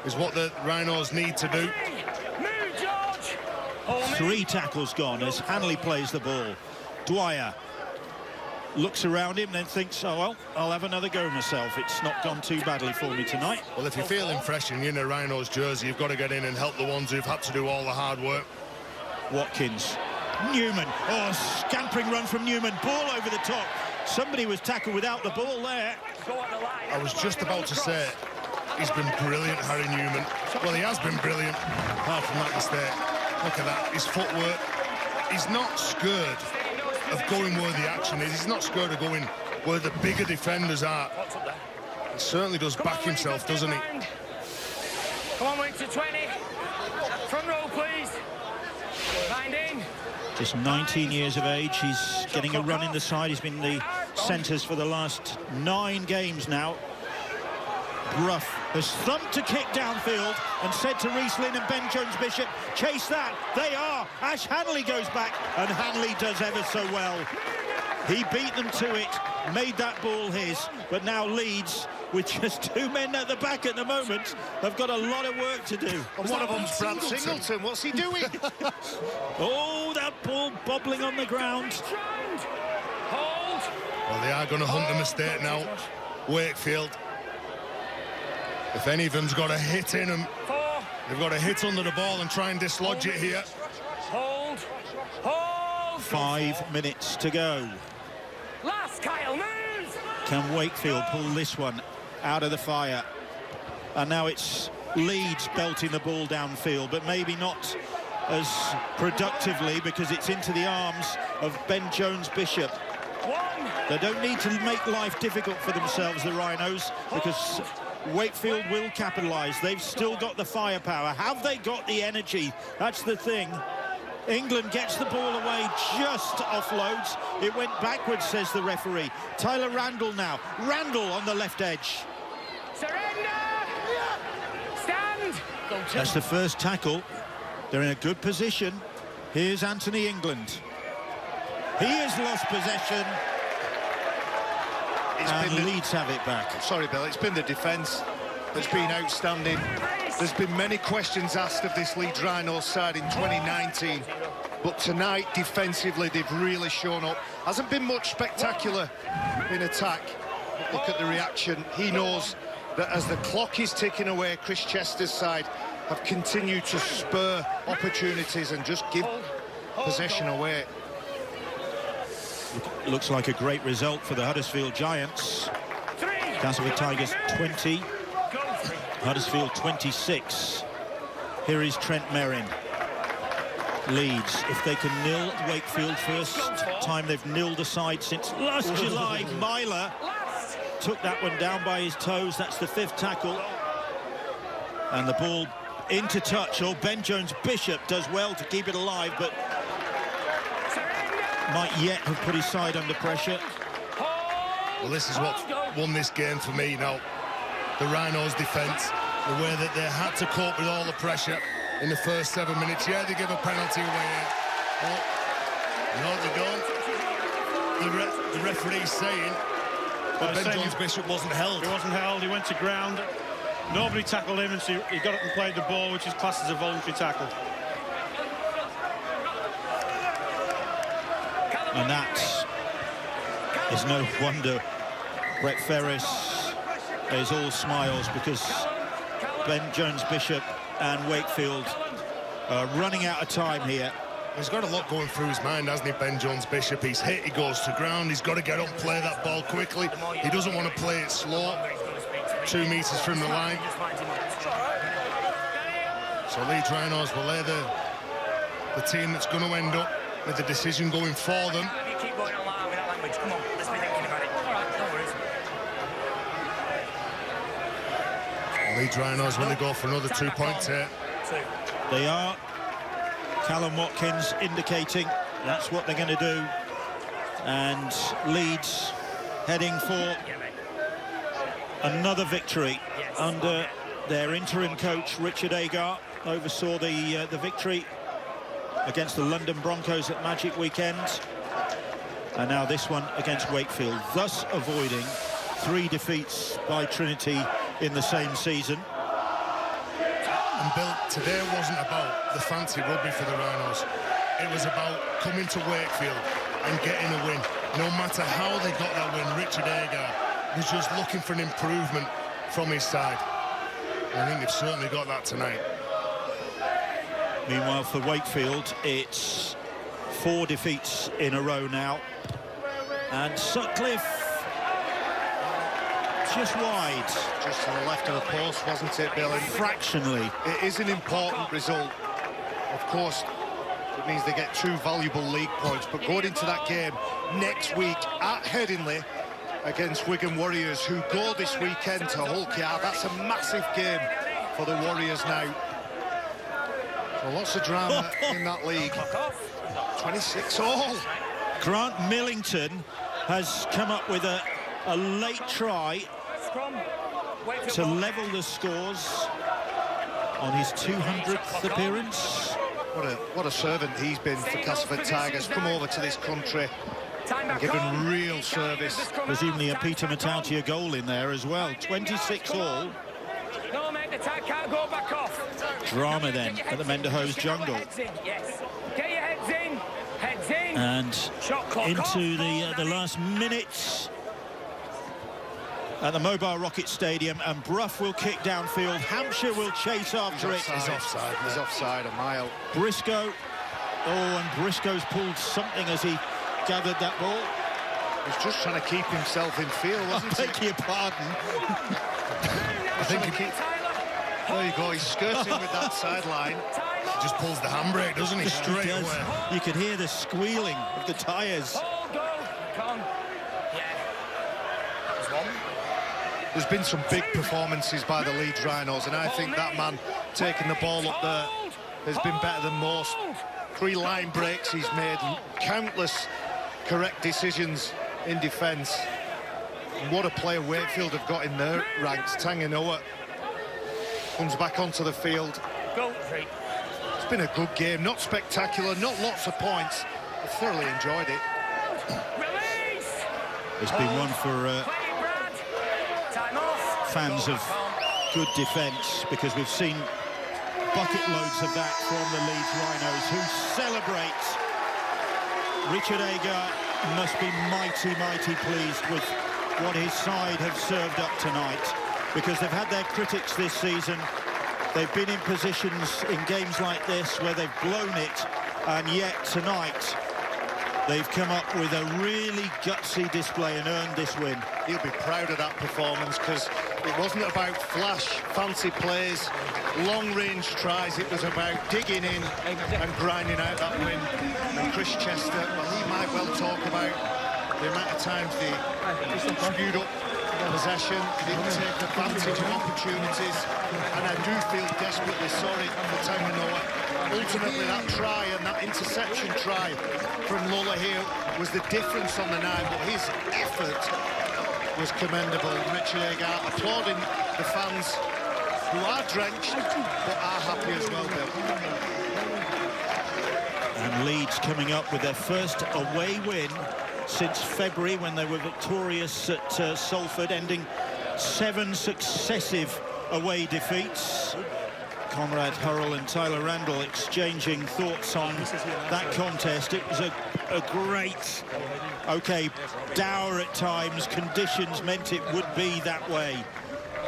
is what the Rhinos need to do. 3 tackles gone as Hanley plays the ball. Dwyer looks around him, then thinks, oh, well, I'll have another go myself. It's not gone too badly for me tonight. Well, if you're feeling fresh and you're in a Rhinos jersey, you've got to get in and help the ones who've had to do all the hard work. Watkins. Newman. Oh, scampering run from Newman. Ball over the top. Somebody was tackled without the ball there. I was just about to say, he's been brilliant, Harry Newman. Well, he has been brilliant, apart from that mistake. Look at that, his footwork. He's not scared of going where the action is. He's not scared of going where the bigger defenders are. He certainly does back himself, doesn't he? Come on, wait to 20. Front row, please. Mind in. Just 19 years of age. He's getting a run in the side. He's been the centres for the last 9 games now. Ruff has thumped a kick downfield and said to Reece Lynn and Ben Jones-Bishop, chase that. They are. Ash Hanley goes back, and Hanley does ever so well. He beat them to it, made that ball his, but now Leeds, with just 2 men at the back at the moment, have got a lot of work to do. And one of them's Brad Singleton. What's he doing? Oh, that ball bobbling on the ground. Well, they are going to hunt the mistake now. Wakefield. If any of them's got a hit in them, they've got a hit under the ball and try and dislodge it here. 5 minutes to go. Last, Kyle, move! Can Wakefield pull this one out of the fire? And now it's Leeds belting the ball downfield, but maybe not as productively because it's into the arms of Ben Jones-Bishop. They don't need to make life difficult for themselves, the Rhinos, because Wakefield will capitalise. They've still got the firepower. Have they got the energy? That's the thing. England gets the ball away, just offloads. It went backwards, says the referee. Tyler Randall now. Randall on the left edge. Surrender! Stand! That's the first tackle. They're in a good position. Here's Anthony England. He has lost possession. And Leeds have it back. Sorry, Bill, it's been the defence that's been outstanding. There's been many questions asked of this Leeds Rhinos side in 2019, but tonight, defensively, they've really shown up. Hasn't been much spectacular in attack, but look at the reaction. He knows that as the clock is ticking away, Chris Chester's side have continued to spur opportunities and just give possession away. Looks like a great result for the Huddersfield Giants. Castleford Tigers 20, Huddersfield 26. Here is Trent Merrin. Leeds, if they can nil Wakefield, first time they've nilled a side since last July. Myler took that one down by his toes. That's the 5th tackle. And the ball into touch. Oh, Ben Jones-Bishop does well to keep it alive, but might yet have put his side under pressure. Well, this is what won this game for me now. The Rhinos' defence, the way that they had to cope with all the pressure in the first 7 minutes. Yeah, they give a penalty away. Oh, no, they don't. The referee's saying that Ben Jones-Bishop wasn't held. He wasn't held, he went to ground. Nobody tackled him, and so he got up and played the ball, which is classed as a voluntary tackle. And that is no wonder Brett Ferris is all smiles, because Ben Jones-Bishop and Wakefield are running out of time here. He's got a lot going through his mind, hasn't he, Ben Jones-Bishop? He's hit, he goes to ground, he's got to get up and play that ball quickly. He doesn't want to play it slow, 2 metres from the line. So Leeds Rhinos will lay the team that's going to end up with the decision going for them. You keep going on with that language. Come on, let's be thinking about it. All right, no worries. Leeds Rhinos will go for another 2 points here. They are. Callum Watkins indicating that's what they're going to do. And Leeds heading for another victory under their interim coach, Richard Agar. Oversaw the victory against the London Broncos at Magic Weekend. And now this one against Wakefield, thus avoiding 3 defeats by Trinity in the same season. And Bill, today wasn't about the fancy rugby for the Rhinos. It was about coming to Wakefield and getting a win. No matter how they got that win, Richard Agar was just looking for an improvement from his side. I think they've certainly got that tonight. Meanwhile, for Wakefield, it's 4 defeats in a row now. And Sutcliffe just wide. Just to the left of the post, wasn't it, Bill? Fractionally. It is an important result. Of course, it means they get 2 valuable league points. But going into that game next week at Headingley against Wigan Warriors, who go this weekend to Hull Yard, that's a massive game for the Warriors now. So lots of drama in that league. 26-all. Grant Millington has come up with a late try to level the scores on his 200th appearance. What a servant he's been for Castleford Tigers. Come over to this country and given real service. Presumably a Peter Matautia goal in there as well. 26-all. No, mate, the tag can't go back off. Drama then at the Menderhose Jungle. Yes. Get your heads in. Heads in. And into the last minutes at the Mobile Rocket Stadium, and Brough will kick downfield. Hampshire will chase after it. He's offside. He's offside a mile. Briscoe. Oh, and Briscoe's pulled something as he gathered that ball. He's just trying to keep himself in field, wasn't he? I beg your pardon. I think he There you go, he's skirting with that sideline. just pulls the handbrake, doesn't he, straight He does. away. You could hear the squealing of the tyres. There's been some big performances by the Leeds Rhinos, and I think that man taking the ball up there has been better than most. 3 line breaks he's made, countless correct decisions in defence. And what a player Wakefield have got in their ranks. Tanganoa comes back onto the field. It's been a good game, not spectacular, not lots of points. I thoroughly enjoyed it. It's been one for fans of good defence, because we've seen bucket loads of that from the Leeds Rhinos, who celebrate. Richard Agar must be mighty, mighty pleased with what his side have served up tonight, because they've had their critics this season. They've been in positions in games like this where they've blown it, and yet tonight they've come up with a really gutsy display and earned this win. He'll be proud of that performance, because it wasn't about flash, fancy plays, long-range tries. It was about digging in and grinding out that win. And Chris Chester, well, he might well talk about the amount of times they screwed up possession, didn't take advantage of opportunities, and I do feel desperately sorry for Tanganoa. Ultimately, that try and that interception try from Lola here was the difference on the night, but his effort was commendable. Richard Agar applauding the fans who are drenched but are happy as well, Bill. And Leeds coming up with their first away win since February, when they were victorious at Salford, ending 7 successive away defeats. Conrad Hurrell and Tyler Randall exchanging thoughts on that contest. It was a great, okay, dour at times. Conditions meant it would be that way,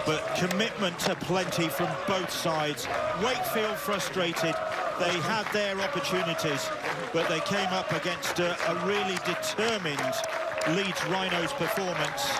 but commitment aplenty from both sides. Wakefield frustrated. They had their opportunities, but they came up against a really determined Leeds Rhinos performance,